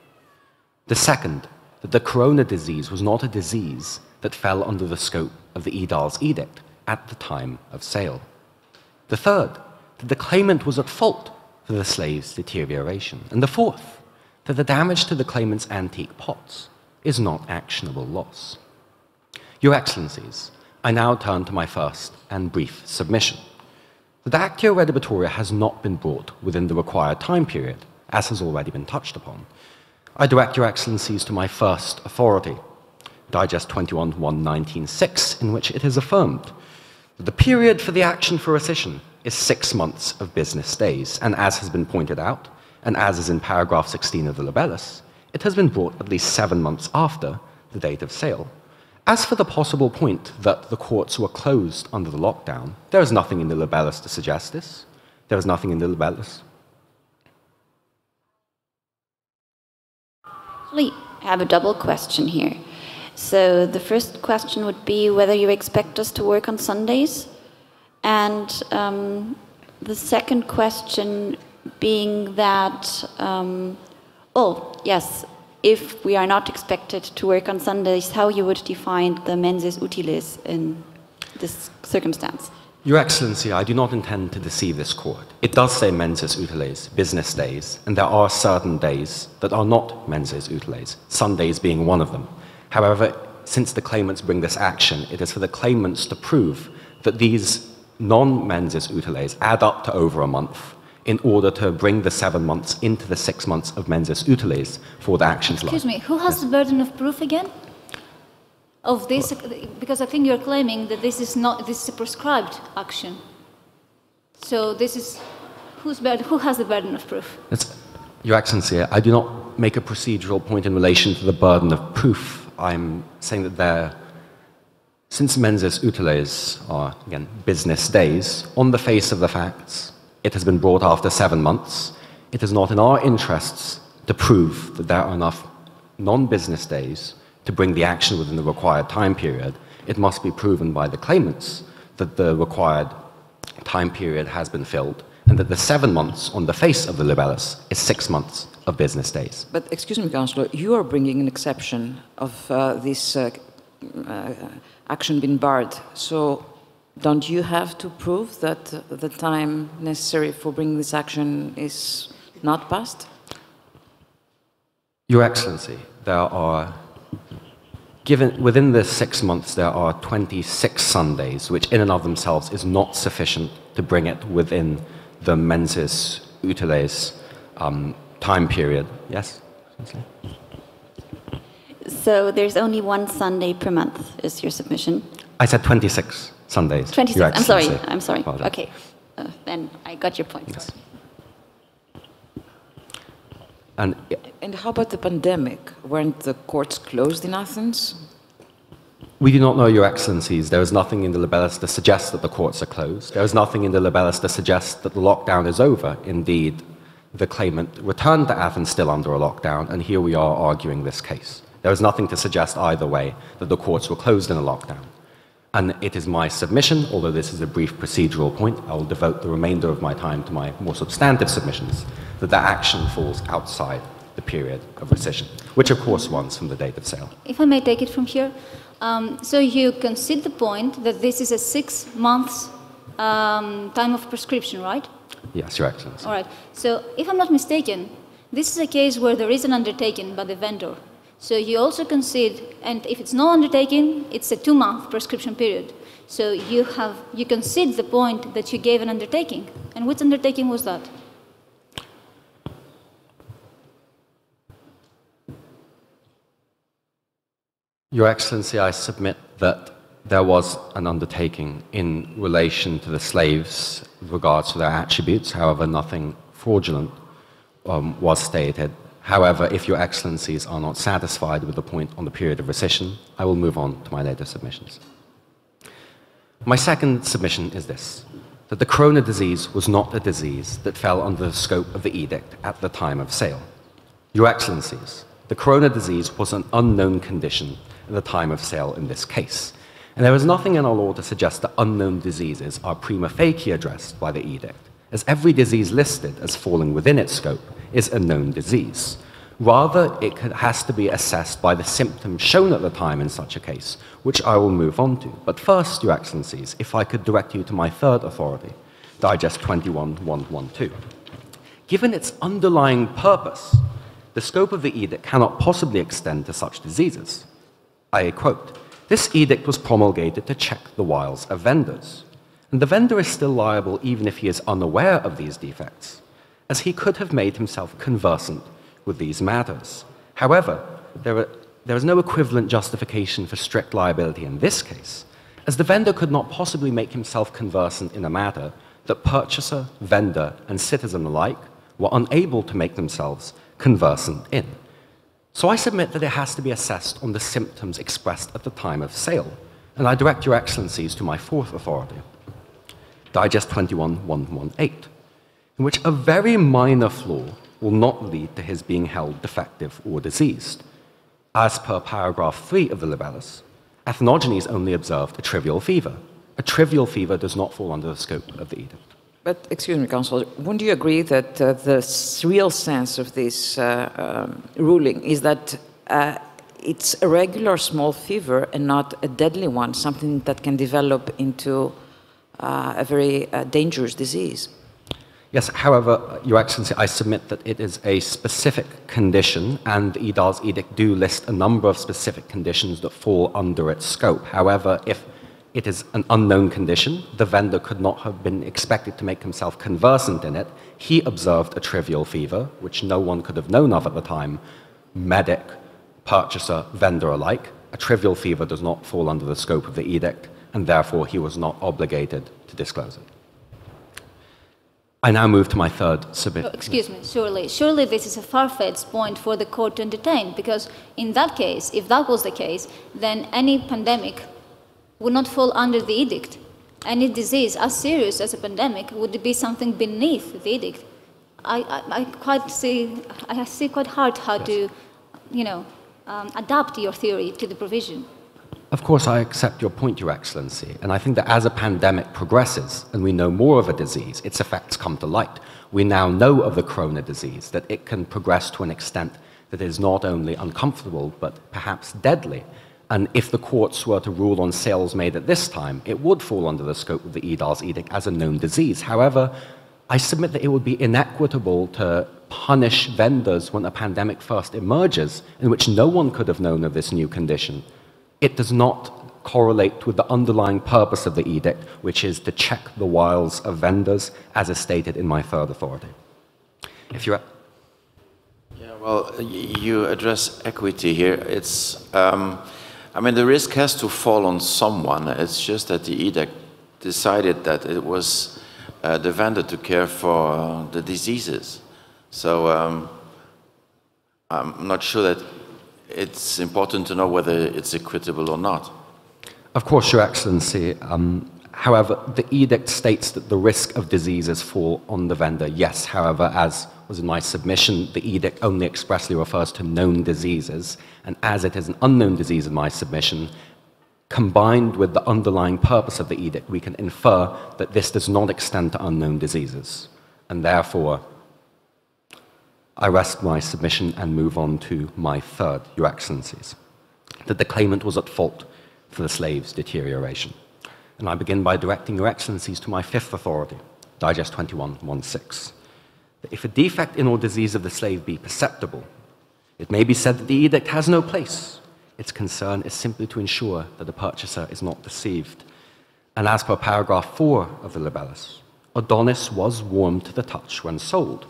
The second, that the corona disease was not a disease that fell under the scope of the Aedil's edict at the time of sale. The third, that the claimant was at fault for the slave's deterioration. And the fourth, that the damage to the claimant's antique pots is not actionable loss. Your Excellencies, I now turn to my first and brief submission. The Actio Redebitoria has not been brought within the required time period, as has already been touched upon. I direct Your Excellencies to my first authority, Digest 21-1-19-6, in which it is affirmed that the period for the action for rescission is 6 months of business days, and as has been pointed out, and as is in paragraph 16 of the libellus, it has been brought at least 7 months after the date of sale. As for the possible point that the courts were closed under the lockdown, there is nothing in the libellus to suggest this. There is nothing in the libellus. Actually, I have a double question here. So the first question would be whether you expect us to work on Sundays, and the second question being that, if we are not expected to work on Sundays, how you would define the mensis utilis in this circumstance? Your Excellency, I do not intend to deceive this court. It does say mensis utiles, business days, and there are certain days that are not mensis utiles, Sundays being one of them. However, since the claimants bring this action, it is for the claimants to prove that these non-mensis utiles add up to over a month in order to bring the 7 months into the 6 months of mensis utiles for the action to lie. Excuse me, who has the burden of proof again? Of this, because I think you're claiming that this is a prescribed action. So this is, who has the burden of proof? Your Excellency, I do not make a procedural point in relation to the burden of proof. I'm saying that since mensis utiles are, again, business days, on the face of the facts, it has been brought after 7 months. It is not in our interests to prove that there are enough non-business days to bring the action within the required time period. It must be proven by the claimants that the required time period has been filled, and that the 7 months on the face of the libellus is 6 months of business days. But excuse me, Councillor, you are bringing an exception of this action being barred. So don't you have to prove that the time necessary for bringing this action is not passed? Your Excellency, within the 6 months, there are 26 Sundays, which in and of themselves is not sufficient to bring it within the mensis utiles time period. Yes? So there's only 1 Sunday per month, is your submission? I said 26 Sundays. 26, I'm sorry. Apologize. Okay, then I got your point. Yes. And how about the pandemic? Weren't the courts closed in Athens? We do not know, Your Excellencies. There is nothing in the libellus that suggests that the courts are closed. There is nothing in the libellus that suggests that the lockdown is over. Indeed, the claimant returned to Athens still under a lockdown, and here we are arguing this case. There is nothing to suggest either way that the courts were closed in a lockdown. And it is my submission, although this is a brief procedural point, I will devote the remainder of my time to my more substantive submissions, that that action falls outside the period of rescission, which of course runs from the date of sale. If I may take it from here, so you concede the point that this is a 6 months time of prescription, right? Yes, Your Excellency. All right. So if I'm not mistaken, this is a case where there is an undertaking by the vendor. So you also concede, and if it's no undertaking, it's a 2-month prescription period. So you concede the point that you gave an undertaking. And which undertaking was that? Your Excellency, I submit that there was an undertaking in relation to the slaves with regards to their attributes. However, nothing fraudulent was stated. However, if Your Excellencies are not satisfied with the point on the period of rescission, I will move on to my later submissions. My second submission is this, that the corona disease was not a disease that fell under the scope of the edict at the time of sale. Your Excellencies, the corona disease was an unknown condition at the time of sale in this case, and there is nothing in our law to suggest that unknown diseases are prima facie addressed by the edict, as every disease listed as falling within its scope is a known disease. Rather, it has to be assessed by the symptoms shown at the time in such a case, which I will move on to. But first, Your Excellencies, if I could direct you to my third authority, Digest 21.112. Given its underlying purpose, the scope of the edict cannot possibly extend to such diseases. I quote, "This edict was promulgated to check the wiles of vendors, and the vendor is still liable even if he is unaware of these defects, as he could have made himself conversant with these matters. However, there is no equivalent justification for strict liability in this case, as the vendor could not possibly make himself conversant in a matter that purchaser, vendor, and citizen alike were unable to make themselves conversant in. So I submit that it has to be assessed on the symptoms expressed at the time of sale, and I direct Your Excellencies to my fourth authority, Digest 21.118, in which a very minor flaw will not lead to his being held defective or diseased. As per paragraph 3 of the libellus, Athenagones only observed a trivial fever. A trivial fever does not fall under the scope of the edict. But, excuse me, Counsel, wouldn't you agree that the real sense of this ruling is that it's a regular small fever and not a deadly one, something that can develop into a very dangerous disease? Yes, however, Your Excellency, I submit that it is a specific condition, and the EDAL's edict do list a number of specific conditions that fall under its scope. However, if it is an unknown condition, the vendor could not have been expected to make himself conversant in it. He observed a trivial fever, which no one could have known of at the time, medic, purchaser, vendor alike. A trivial fever does not fall under the scope of the edict, and therefore he was not obligated to disclose it. I now move to my third submission. Oh, excuse me, surely this is a far-fetched point for the court to entertain, because in that case, if that was the case, then any pandemic would not fall under the edict. Any disease as serious as a pandemic would be something beneath the edict. I see quite hard how to, adapt your theory to the provision. Of course, I accept your point, Your Excellency, and I think that as a pandemic progresses and we know more of a disease, its effects come to light. We now know of the corona disease, that it can progress to an extent that is not only uncomfortable, but perhaps deadly. And if the courts were to rule on sales made at this time, it would fall under the scope of the EDAL's edict as a known disease. However, I submit that it would be inequitable to punish vendors when a pandemic first emerges, in which no one could have known of this new condition. It does not correlate with the underlying purpose of the edict, which is to check the wiles of vendors, as is stated in my third authority. If you're... Yeah, well, you address equity here. It's, I mean, the risk has to fall on someone. It's just that the edict decided that it was the vendor to care for the diseases. So I'm not sure that it's important to know whether it's equitable or not. Of course, Your Excellency. However, the edict states that the risk of diseases fall on the vendor. Yes, however, as was in my submission, the edict only expressly refers to known diseases. And as it is an unknown disease in my submission, combined with the underlying purpose of the edict, we can infer that this does not extend to unknown diseases. And therefore, I rest my submission and move on to my third, Your Excellencies, that the claimant was at fault for the slave's deterioration. And I begin by directing Your Excellencies to my fifth authority, Digest 21:16. That if a defect in or disease of the slave be perceptible, it may be said that the edict has no place. Its concern is simply to ensure that the purchaser is not deceived. And as per paragraph 4 of the libellus, Adonis was warm to the touch when sold.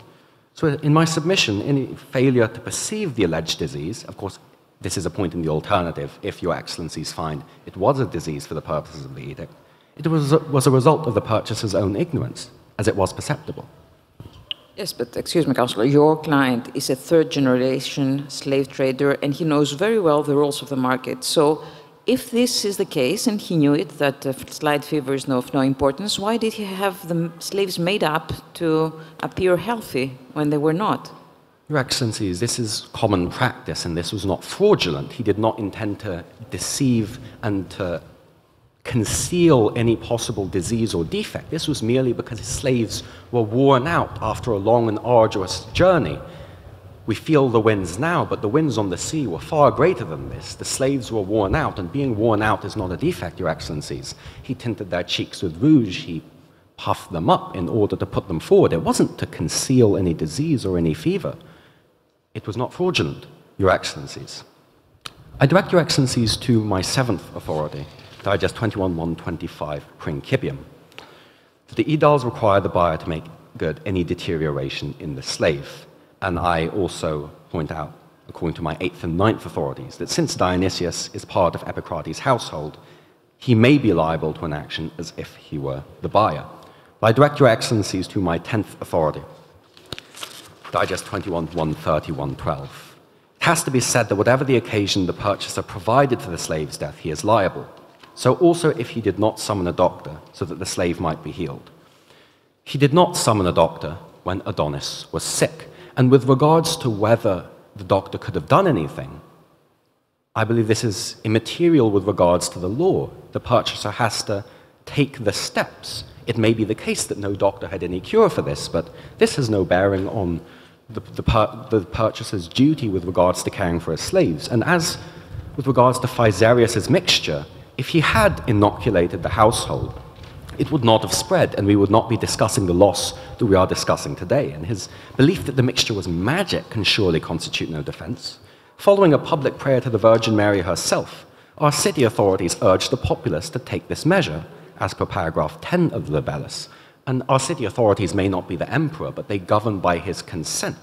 So in my submission, any failure to perceive the alleged disease, of course, this is a point in the alternative, if Your Excellencies find it was a disease for the purposes of the edict, it was a result of the purchaser's own ignorance, as it was perceptible. Yes, but excuse me, Counselor, your client is a third-generation slave trader, and he knows very well the rules of the market. So if this is the case, and he knew it, that slight fever is of no importance, why did he have the slaves made up to appear healthy when they were not? Your Excellencies, this is common practice, and this was not fraudulent. He did not intend to deceive and to conceal any possible disease or defect. This was merely because his slaves were worn out after a long and arduous journey. We feel the winds now, but the winds on the sea were far greater than this. The slaves were worn out, and being worn out is not a defect, Your Excellencies. He tinted their cheeks with rouge. He puffed them up in order to put them forward. It wasn't to conceal any disease or any fever. It was not fraudulent, Your Excellencies. I direct Your Excellencies to my seventh authority, Digest 21:125, Principium. The edals require the buyer to make good any deterioration in the slave. And I also point out, according to my eighth and ninth authorities, that since Dionysius is part of Epicrates' household, he may be liable to an action as if he were the buyer. But I direct Your Excellencies to my 10th authority, Digest 21:130-112. It has to be said that whatever the occasion the purchaser provided for the slave's death, he is liable. So also if he did not summon a doctor so that the slave might be healed. He did not summon a doctor when Adonis was sick. And with regards to whether the doctor could have done anything, I believe this is immaterial with regards to the law. The purchaser has to take the steps. It may be the case that no doctor had any cure for this, but this has no bearing on the purchaser's duty with regards to caring for his slaves. And as with regards to Phaesarius's mixture, if he had inoculated the household it would not have spread, and we would not be discussing the loss that we are discussing today. And his belief that the mixture was magic can surely constitute no defense. Following a public prayer to the Virgin Mary herself, our city authorities urged the populace to take this measure, as per paragraph 10 of the libellus. And our city authorities may not be the emperor, but they govern by his consent.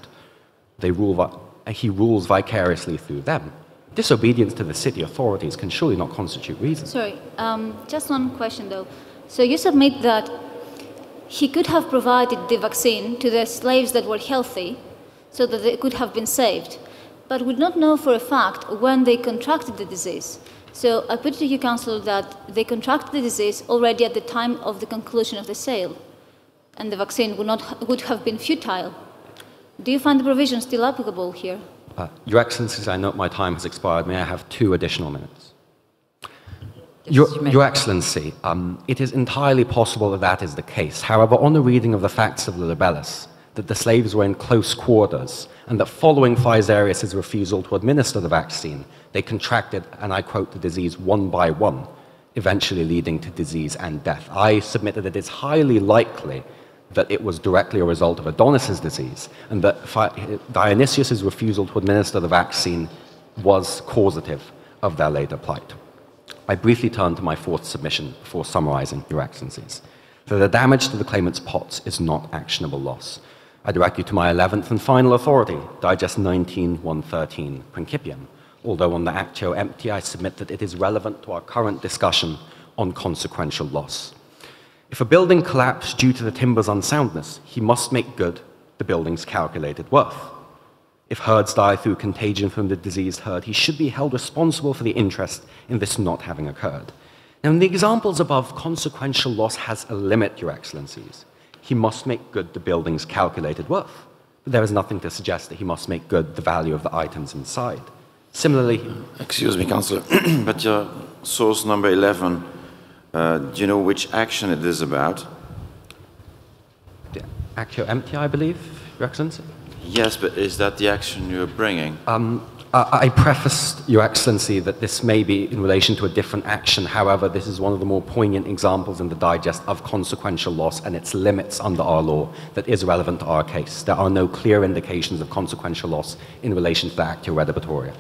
He rules vicariously through them. Disobedience to the city authorities can surely not constitute reason. Sorry, just one question though. So you submit that he could have provided the vaccine to the slaves that were healthy so that they could have been saved, but would not know for a fact when they contracted the disease. So I put to you, Counsel, that they contracted the disease already at the time of the conclusion of the sale, and the vaccine would have been futile. Do you find the provision still applicable here? Your Excellencies, I note my time has expired. May I have 2 additional minutes? Yes, Your Excellency, it is entirely possible that that is the case. However, on the reading of the facts of the libellus, that the slaves were in close quarters, and that following Phisarius' refusal to administer the vaccine, they contracted, and I quote, the disease one by one, eventually leading to disease and death. I submit that it is highly likely that it was directly a result of Adonis's disease, and that Dionysius' refusal to administer the vaccine was causative of their later plight. I briefly turn to my 4th submission before summarizing, Your Excellencies. So the damage to the claimant's pots is not actionable loss. I direct you to my 11th and final authority, Digest 19:113, Principium. Although on the Actio Empty, I submit that it is relevant to our current discussion on consequential loss. If a building collapsed due to the timber's unsoundness, he must make good the building's calculated worth. If herds die through contagion from the diseased herd, he should be held responsible for the interest in this not having occurred. Now, in the examples above, consequential loss has a limit, Your Excellencies. He must make good the building's calculated worth. But there is nothing to suggest that he must make good the value of the items inside. Similarly... Excuse me, Counsellor, but your source number 11, do you know which action it is about? The Actio Empty, I believe, Your Excellency? Yes, but is that the action you're bringing? I prefaced, Your Excellency, that this may be in relation to a different action. However, this is one of the more poignant examples in the digest of consequential loss and its limits under our law that is relevant to our case. There are no clear indications of consequential loss in relation to the Actio Redebitoria.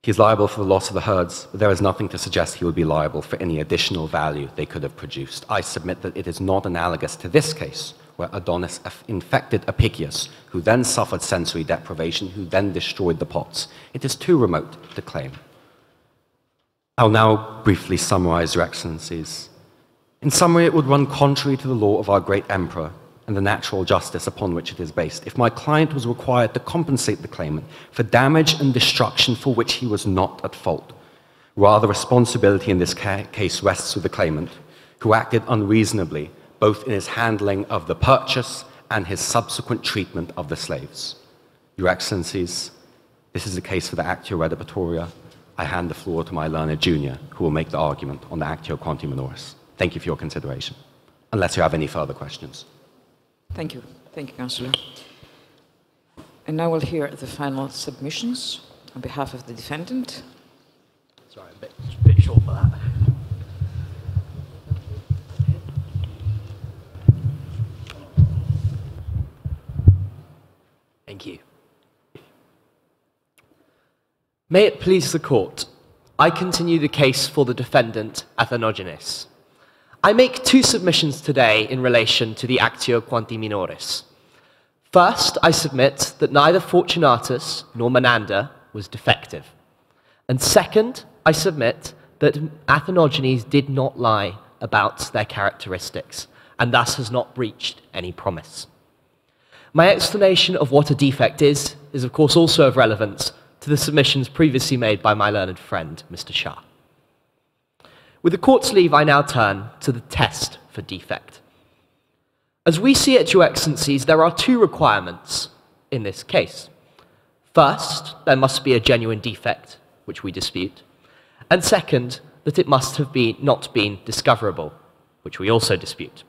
He is liable for the loss of the herds, but there is nothing to suggest he would be liable for any additional value they could have produced. I submit that it is not analogous to this case, where Adonis infected Apicius, who then suffered sensory deprivation, who then destroyed the pots. It is too remote to claim. I'll now briefly summarize, Your Excellencies. In summary, it would run contrary to the law of our great emperor and the natural justice upon which it is based if my client was required to compensate the claimant for damage and destruction for which he was not at fault. Rather, responsibility in this case rests with the claimant, who acted unreasonably both in his handling of the purchase and his subsequent treatment of the slaves. Your Excellencies, this is the case for the Actio Redebitoria. I hand the floor to my learned junior, who will make the argument on the Actio Quanti Minoris. Thank you for your consideration, unless you have any further questions. Thank you. Thank you, Councillor. And now we'll hear the final submissions on behalf of the defendant. Sorry, a bit short for that. Thank you. May it please the court, I continue the case for the defendant, Athenogenes. I make 2 submissions today in relation to the Actio Quanti Minoris. First, I submit that neither Fortunatus nor Menander was defective. And second, I submit that Athenogenes did not lie about their characteristics, and thus has not breached any promise. My explanation of what a defect is of course also of relevance to the submissions previously made by my learned friend, Mr. Shah. With the court's leave, I now turn to the test for defect. As we see it, Your Excellencies, there are 2 requirements in this case. First, there must be a genuine defect, which we dispute. And second, that it must have not been discoverable, which we also dispute.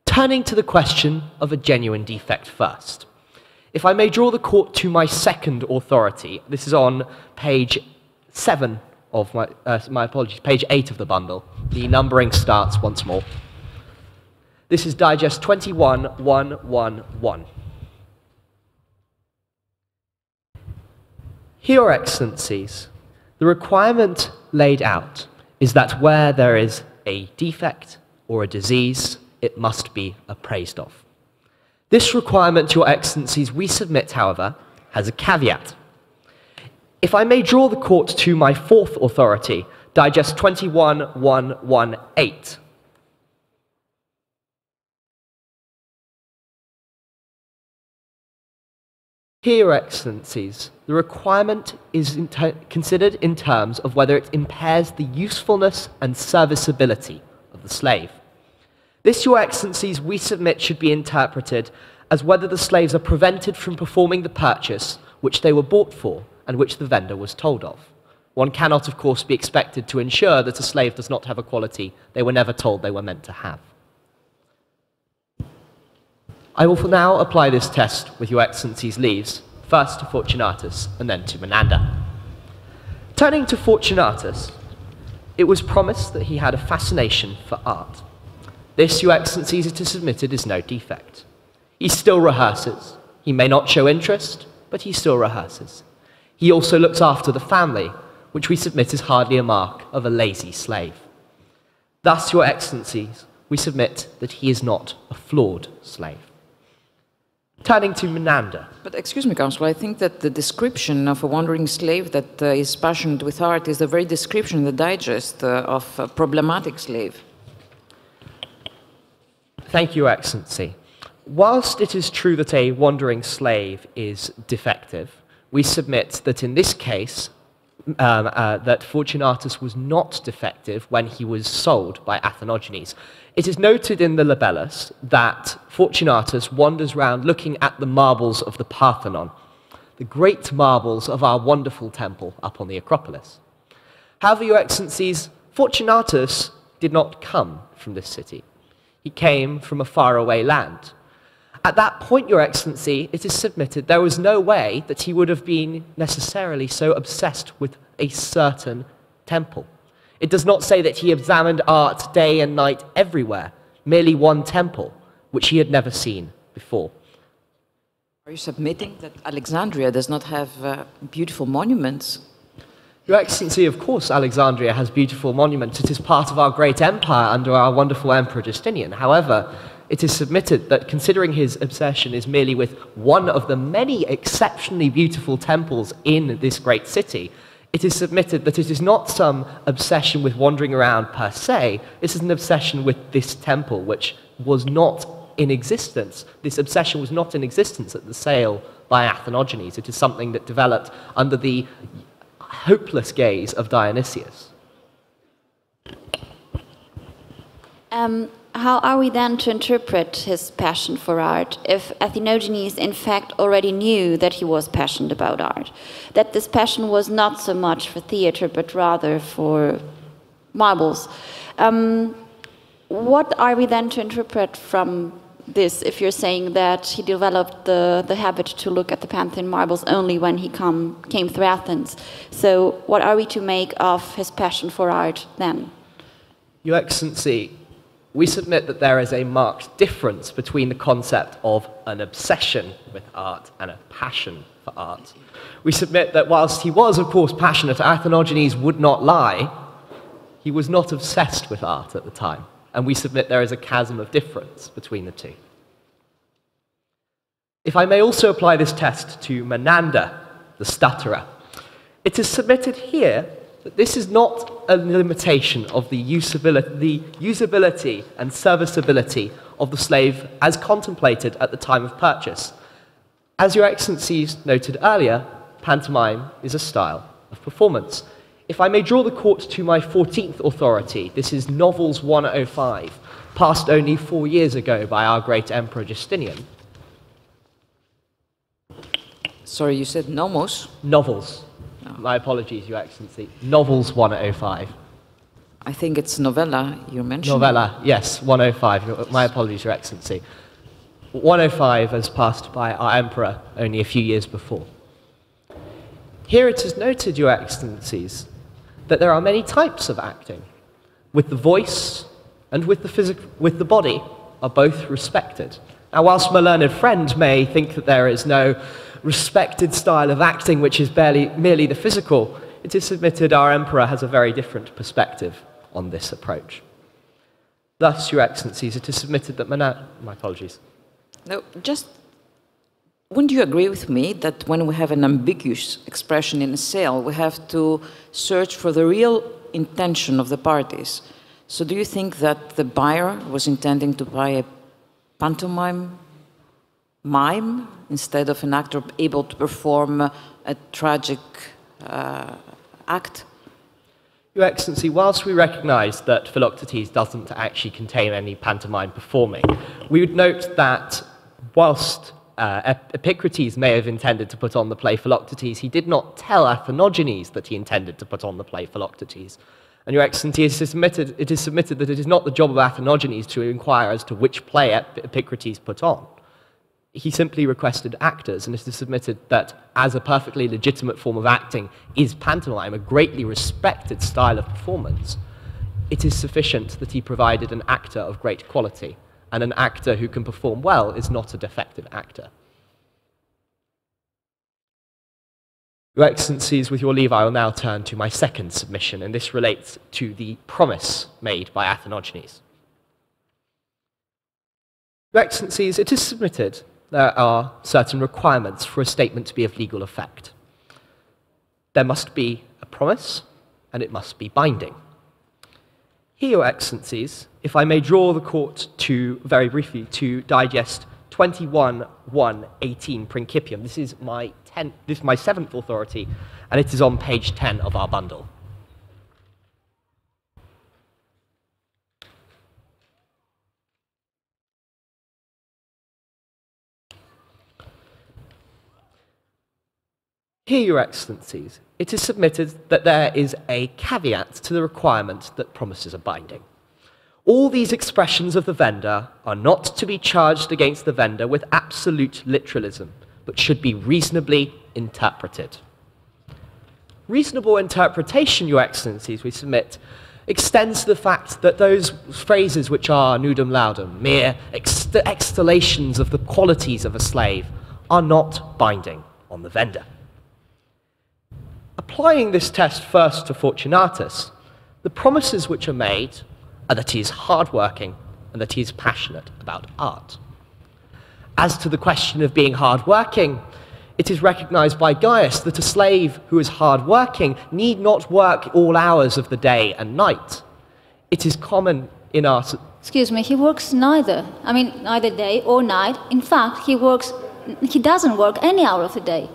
Turning to the question of a genuine defect first. If I may draw the court to my second authority, this is on page 7 of my apologies, page 8 of the bundle. The numbering starts once more. This is Digest 21111. Your Excellencies, the requirement laid out is that where there is a defect or a disease, it must be appraised of. This requirement, Your Excellencies, we submit, however, has a caveat. If I may draw the court to my fourth authority, Digest 21118. Here, Your Excellencies, the requirement is considered in terms of whether it impairs the usefulness and serviceability of the slave. This, Your Excellencies, we submit should be interpreted as whether the slaves are prevented from performing the purchase which they were bought for and which the vendor was told of. One cannot, of course, be expected to ensure that a slave does not have a quality they were never told they were meant to have. I will now apply this test with Your Excellencies' leaves, first to Fortunatus and then to Menander. Turning to Fortunatus, it was promised that he had a fascination for art. This, Your Excellencies, it is submitted is no defect. He still rehearses. He may not show interest, but he still rehearses. He also looks after the family, which we submit is hardly a mark of a lazy slave. Thus, Your Excellencies, we submit that he is not a flawed slave. Turning to Menander. But excuse me, Counsel, I think that the description of a wandering slave that is passionate with art is the very description in the digest of a problematic slave. Thank you, Your Excellency. Whilst it is true that a wandering slave is defective, we submit that in this case, that Fortunatus was not defective when he was sold by Athenogenes. It is noted in the libellus that Fortunatus wanders around looking at the marbles of the Parthenon, the great marbles of our wonderful temple up on the Acropolis. However, Your Excellencies, Fortunatus did not come from this city. He came from a faraway land. At that point, Your Excellency, it is submitted there was no way that he would have been necessarily so obsessed with a certain temple. It does not say that he examined art day and night everywhere, merely one temple, which he had never seen before. Are you submitting that Alexandria does not have beautiful monuments? Your Excellency, of course, Alexandria has beautiful monuments. It is part of our great empire under our wonderful Emperor Justinian. However, it is submitted that considering his obsession is merely with one of the many exceptionally beautiful temples in this great city, it is submitted that it is not some obsession with wandering around per se, this is an obsession with this temple, which was not in existence. This obsession was not in existence at the sale by Athenogenes. It is something that developed under the hopeless gaze of Dionysius. How are we then to interpret his passion for art if Athenogenes in fact already knew that he was passionate about art? That this passion was not so much for theater but rather for marbles. What are we then to interpret from this if you're saying that he developed the habit to look at the Pantheon marbles only when he came through Athens? So what are we to make of his passion for art then? Your Excellency, we submit that there is a marked difference between the concept of an obsession with art and a passion for art. We submit that whilst he was, of course, passionate, Athenogenes would not lie, he was not obsessed with art at the time. And we submit there is a chasm of difference between the two. If I may also apply this test to Menander, the stutterer, it is submitted here that this is not a limitation of the usability and serviceability of the slave as contemplated at the time of purchase. As Your Excellencies noted earlier, pantomime is a style of performance. If I may draw the court to my 14th authority, this is Novels 105, passed only 4 years ago by our great Emperor Justinian. Sorry, you said nomos? Novels. Oh. My apologies, Your Excellency. Novels 105. I think it's novella you mentioned. Novella, yes, 105. My apologies, Your Excellency. 105 as passed by our Emperor only a few years before. Here it is noted, Your Excellencies, that there are many types of acting, with the voice and with the body are both respected. Now, whilst my learned friend may think that there is no respected style of acting which is merely the physical, it is submitted our emperor has a very different perspective on this approach. Thus, Your Excellencies, it is submitted that my apologies. No, just, wouldn't you agree with me that when we have an ambiguous expression in a sale, we have to search for the real intention of the parties? So do you think that the buyer was intending to buy a pantomime mime instead of an actor able to perform a tragic act? Your Excellency, whilst we recognise that Philoctetes doesn't actually contain any pantomime performing, we would note that whilst Epicrates may have intended to put on the play Philoctetes, he did not tell Athenogenes that he intended to put on the play Philoctetes. And Your Excellency, it is submitted that it is not the job of Athenogenes to inquire as to which play Epicrates put on. He simply requested actors, and it is submitted that as a perfectly legitimate form of acting is pantomime, a greatly respected style of performance, it is sufficient that he provided an actor of great quality, and an actor who can perform well is not a defective actor. Your Excellencies, with your leave, I will now turn to my second submission, and this relates to the promise made by Athenogenes. Your Excellencies, it is submitted there are certain requirements for a statement to be of legal effect. There must be a promise, and it must be binding. Here, Your Excellencies, if I may draw the court to, very briefly, to digest 21.1.18 Principium. This is my seventh authority, and it is on page 10 of our bundle. Here, Your Excellencies, it is submitted that there is a caveat to the requirement that promises are binding. All these expressions of the vendor are not to be charged against the vendor with absolute literalism, but should be reasonably interpreted. Reasonable interpretation, Your Excellencies, we submit, extends to the fact that those phrases which are nudum laudum, mere extollations of the qualities of a slave, are not binding on the vendor. Applying this test first to Fortunatus, the promises which are made are that he is hardworking and that he is passionate about art. As to the question of being hardworking, it is recognized by Gaius that a slave who is hardworking need not work all hours of the day and night. It is common in our... Excuse me, he works neither day or night. In fact, he doesn't work any hour of the day.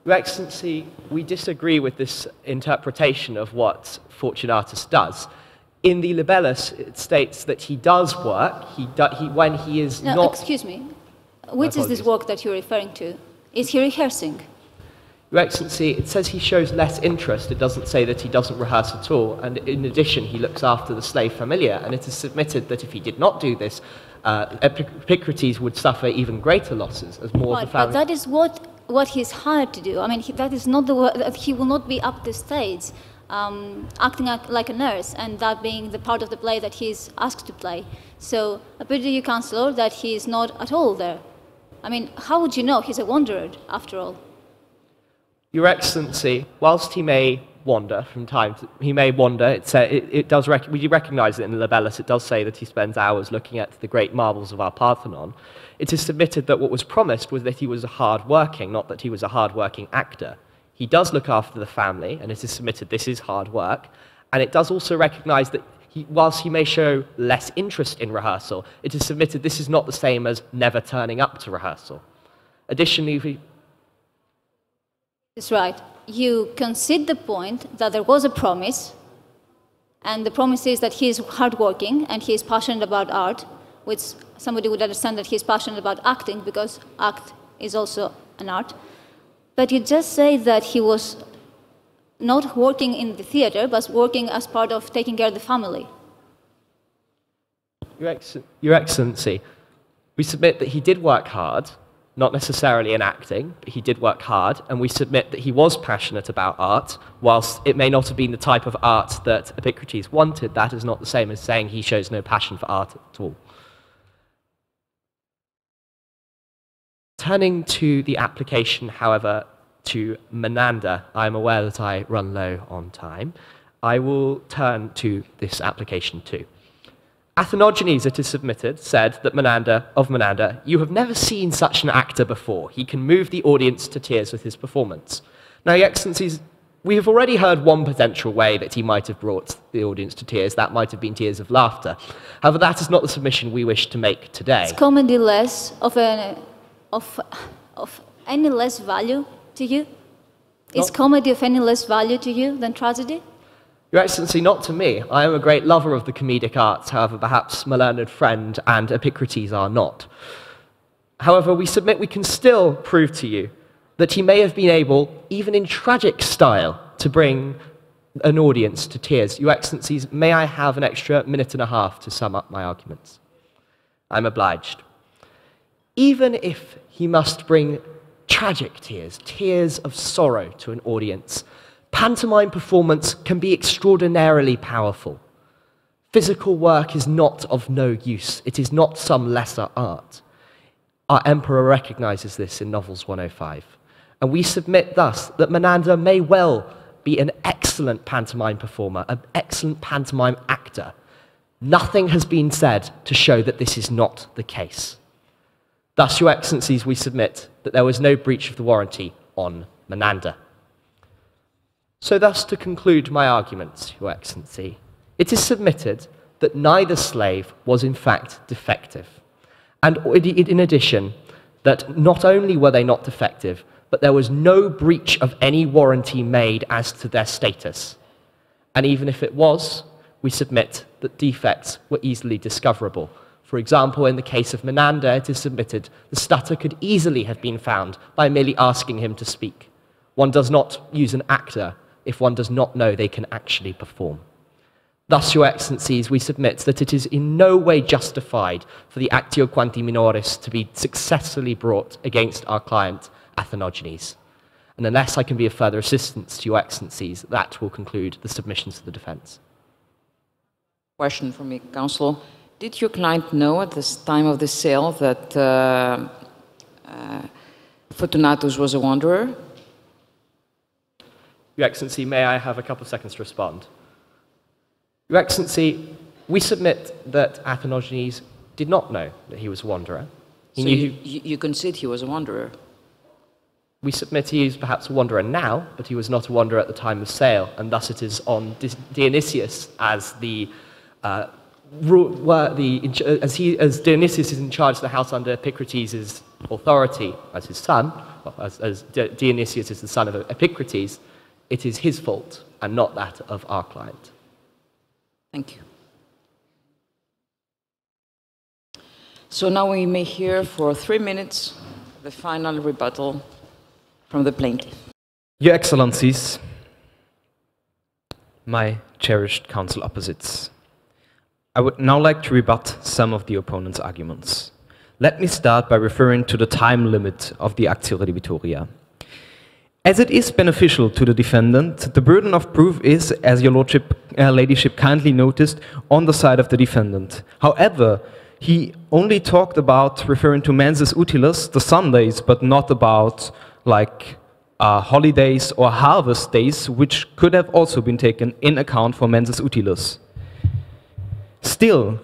Your Excellency, we disagree with this interpretation of what Fortunatus does. In the libellus, it states that he does work, when he is not... Excuse me, which is this work that you're referring to? Is he rehearsing? Your Excellency, it says he shows less interest. It doesn't say that he doesn't rehearse at all. And in addition, he looks after the slave familiar. And it is submitted that if he did not do this, Epicrates would suffer even greater losses as more of the family... But that is what he's hired to do. I mean, that is not the work, that he will not be up the stage acting like a nurse, and that being the part of the play that he's asked to play. So, I pity you, Counselor, that he is not at all there. I mean, how would you know? He's a wanderer, after all. Your Excellency, whilst he may wander from time to... He may wander, we recognise it in the libellus, it does say that he spends hours looking at the great marbles of our Parthenon. It is submitted that what was promised was that he was hard-working, not that he was a hard-working actor. He does look after the family, and it is submitted this is hard work, and it does also recognise that whilst he may show less interest in rehearsal, it is submitted this is not the same as never turning up to rehearsal. Additionally, That's right. You concede the point that there was a promise, and the promise is that he is hardworking and he is passionate about art, which somebody would understand that he is passionate about acting, because act is also an art. But you just say that he was not working in the theater, but working as part of taking care of the family. Your Excellency, we submit that he did work hard, not necessarily in acting, but he did work hard, and we submit that he was passionate about art, whilst it may not have been the type of art that Epicrates wanted. That is not the same as saying he shows no passion for art at all. Turning to the application, however, to Menander, I am aware that I run low on time. I will turn to this application too. Athenogenes, it is submitted, said that Menander, you have never seen such an actor before. He can move the audience to tears with his performance. Now, Your Excellencies, we have already heard one potential way that he might have brought the audience to tears. That might have been tears of laughter. However, that is not the submission we wish to make today. Is comedy less of any less value to you? Is comedy of any less value to you than tragedy? Your Excellency, not to me. I am a great lover of the comedic arts, however, perhaps my learned friend and Epicrates are not. However, we submit we can still prove to you that he may have been able, even in tragic style, to bring an audience to tears. Your Excellencies, may I have an extra minute and a half to sum up my arguments? I'm obliged. Even if he must bring tragic tears, tears of sorrow to an audience, pantomime performance can be extraordinarily powerful. Physical work is not of no use. It is not some lesser art. Our emperor recognizes this in Novels 105. And we submit thus that Menander may well be an excellent pantomime performer, an excellent pantomime actor. Nothing has been said to show that this is not the case. Thus, Your Excellencies, we submit that there was no breach of the warranty on Menander. So thus, to conclude my arguments, Your Excellency, it is submitted that neither slave was in fact defective. And in addition, that not only were they not defective, but there was no breach of any warranty made as to their status. And even if it was, we submit that defects were easily discoverable. For example, in the case of Menander, it is submitted the stutter could easily have been found by merely asking him to speak. One does not use an actor if one does not know they can actually perform. Thus, Your Excellencies, we submit that it is in no way justified for the actio quanti minoris to be successfully brought against our client, Athenogenes. And unless I can be of further assistance to Your Excellencies, that will conclude the submissions to the defense. Question for me, Counsel. Did your client know at the time of the sale that Fortunatus was a wanderer? Your Excellency, may I have a couple of seconds to respond? Your Excellency, we submit that Athenogenes did not know that he was a wanderer. You concede he was a wanderer? We submit he is perhaps a wanderer now, but he was not a wanderer at the time of sale, and thus it is on Dionysius as as Dionysius is in charge of the house under Epicrates' authority as his son, as Dionysius is the son of Epicrates, it is his fault and not that of our client. Thank you. So now we may hear for 3 minutes the final rebuttal from the plaintiff. Your Excellencies, my cherished counsel opposites, I would now like to rebut some of the opponent's arguments. Let me start by referring to the time limit of the Actio Redivitoria. As it is beneficial to the defendant, the burden of proof is, as your ladyship kindly noticed, on the side of the defendant. However, he only talked about referring to mensis utilis, the Sundays, but not about like holidays or harvest days, which could have also been taken in account for mensis utilis. Still,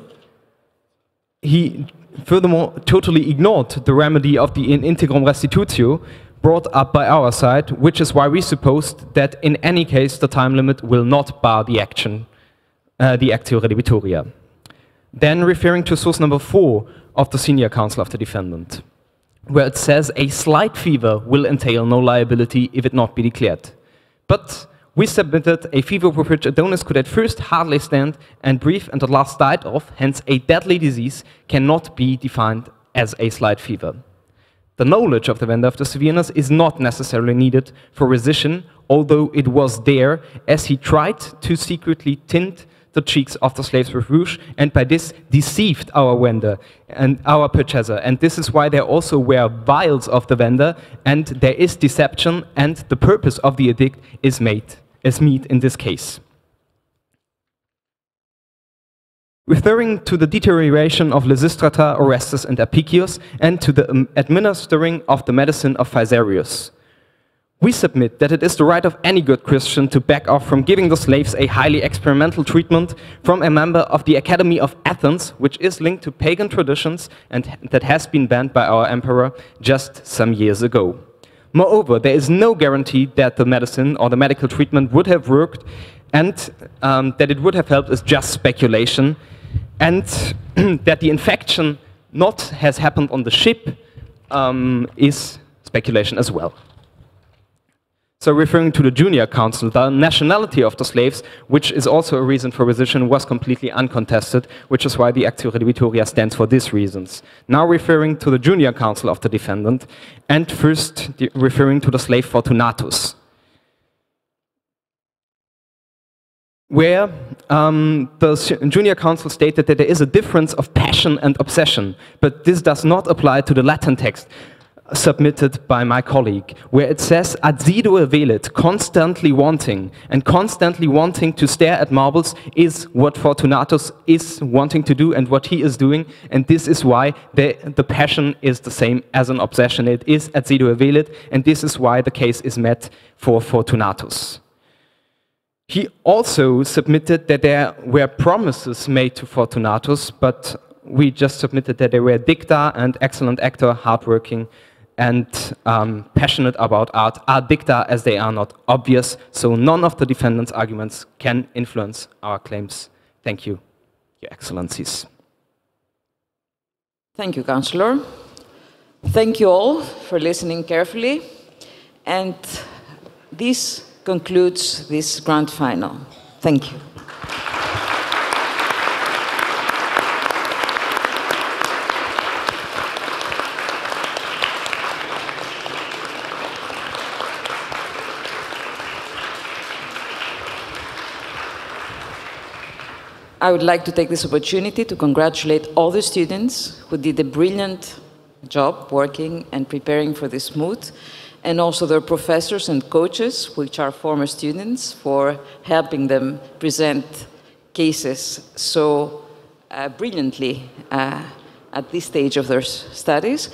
he furthermore totally ignored the remedy of the in integrum restitutio brought up by our side, which is why we supposed that in any case the time limit will not bar the action, the Actio Redivitoria. Then referring to source number 4 of the senior counsel of the defendant, where it says a slight fever will entail no liability if it not be declared. But we submitted a fever with which Adonis could at first hardly stand and breathe and at last died of, hence a deadly disease cannot be defined as a slight fever. The knowledge of the vendor of the severeness is not necessarily needed for rescission, although it was there, as he tried to secretly tint the cheeks of the slaves with rouge, and by this deceived our vendor and our purchaser. And this is why they also wear vials of the vendor, and there is deception, and the purpose of the edict is meet in this case. Referring to the deterioration of Lysistrata, Orestes, and Apicius, and to the administering of the medicine of Phaesarius, we submit that it is the right of any good Christian to back off from giving the slaves a highly experimental treatment from a member of the Academy of Athens, which is linked to pagan traditions and that has been banned by our emperor just some years ago. Moreover, there is no guarantee that the medicine or the medical treatment would have worked, and that it would have helped is just speculation, and that the infection not has happened on the ship is speculation as well. So referring to the junior council, the nationality of the slaves, which is also a reason for rescission, was completely uncontested, which is why the Actio Redivitoria stands for these reasons. Now referring to the junior council of the defendant, and first referring to the slave Fortunatus, where the junior council stated that there is a difference of passion and obsession, but this does not apply to the Latin text submitted by my colleague, where it says adsidue velit, constantly wanting, and constantly wanting to stare at marbles is what Fortunatus is wanting to do and what he is doing, and this is why the passion is the same as an obsession. It is adsidue velit, and this is why the case is met for Fortunatus. He also submitted that there were promises made to Fortunatus, but we just submitted that they were dicta, and excellent actor, hardworking, and passionate about art are dicta as they are not obvious, so none of the defendant's arguments can influence our claims. Thank you, Your Excellencies. Thank you, Councillor. Thank you all for listening carefully, and this concludes this grand final. Thank you. I would like to take this opportunity to congratulate all the students who did a brilliant job working and preparing for this Moot, and also their professors and coaches, which are former students, for helping them present cases so brilliantly at this stage of their studies.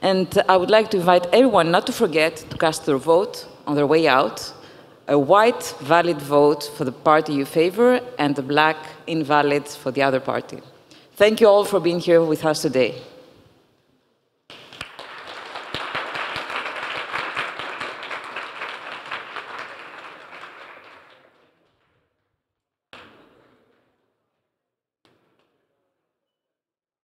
And I would like to invite everyone not to forget to cast their vote on their way out. A white valid vote for the party you favor, and a black invalid for the other party. Thank you all for being here with us today.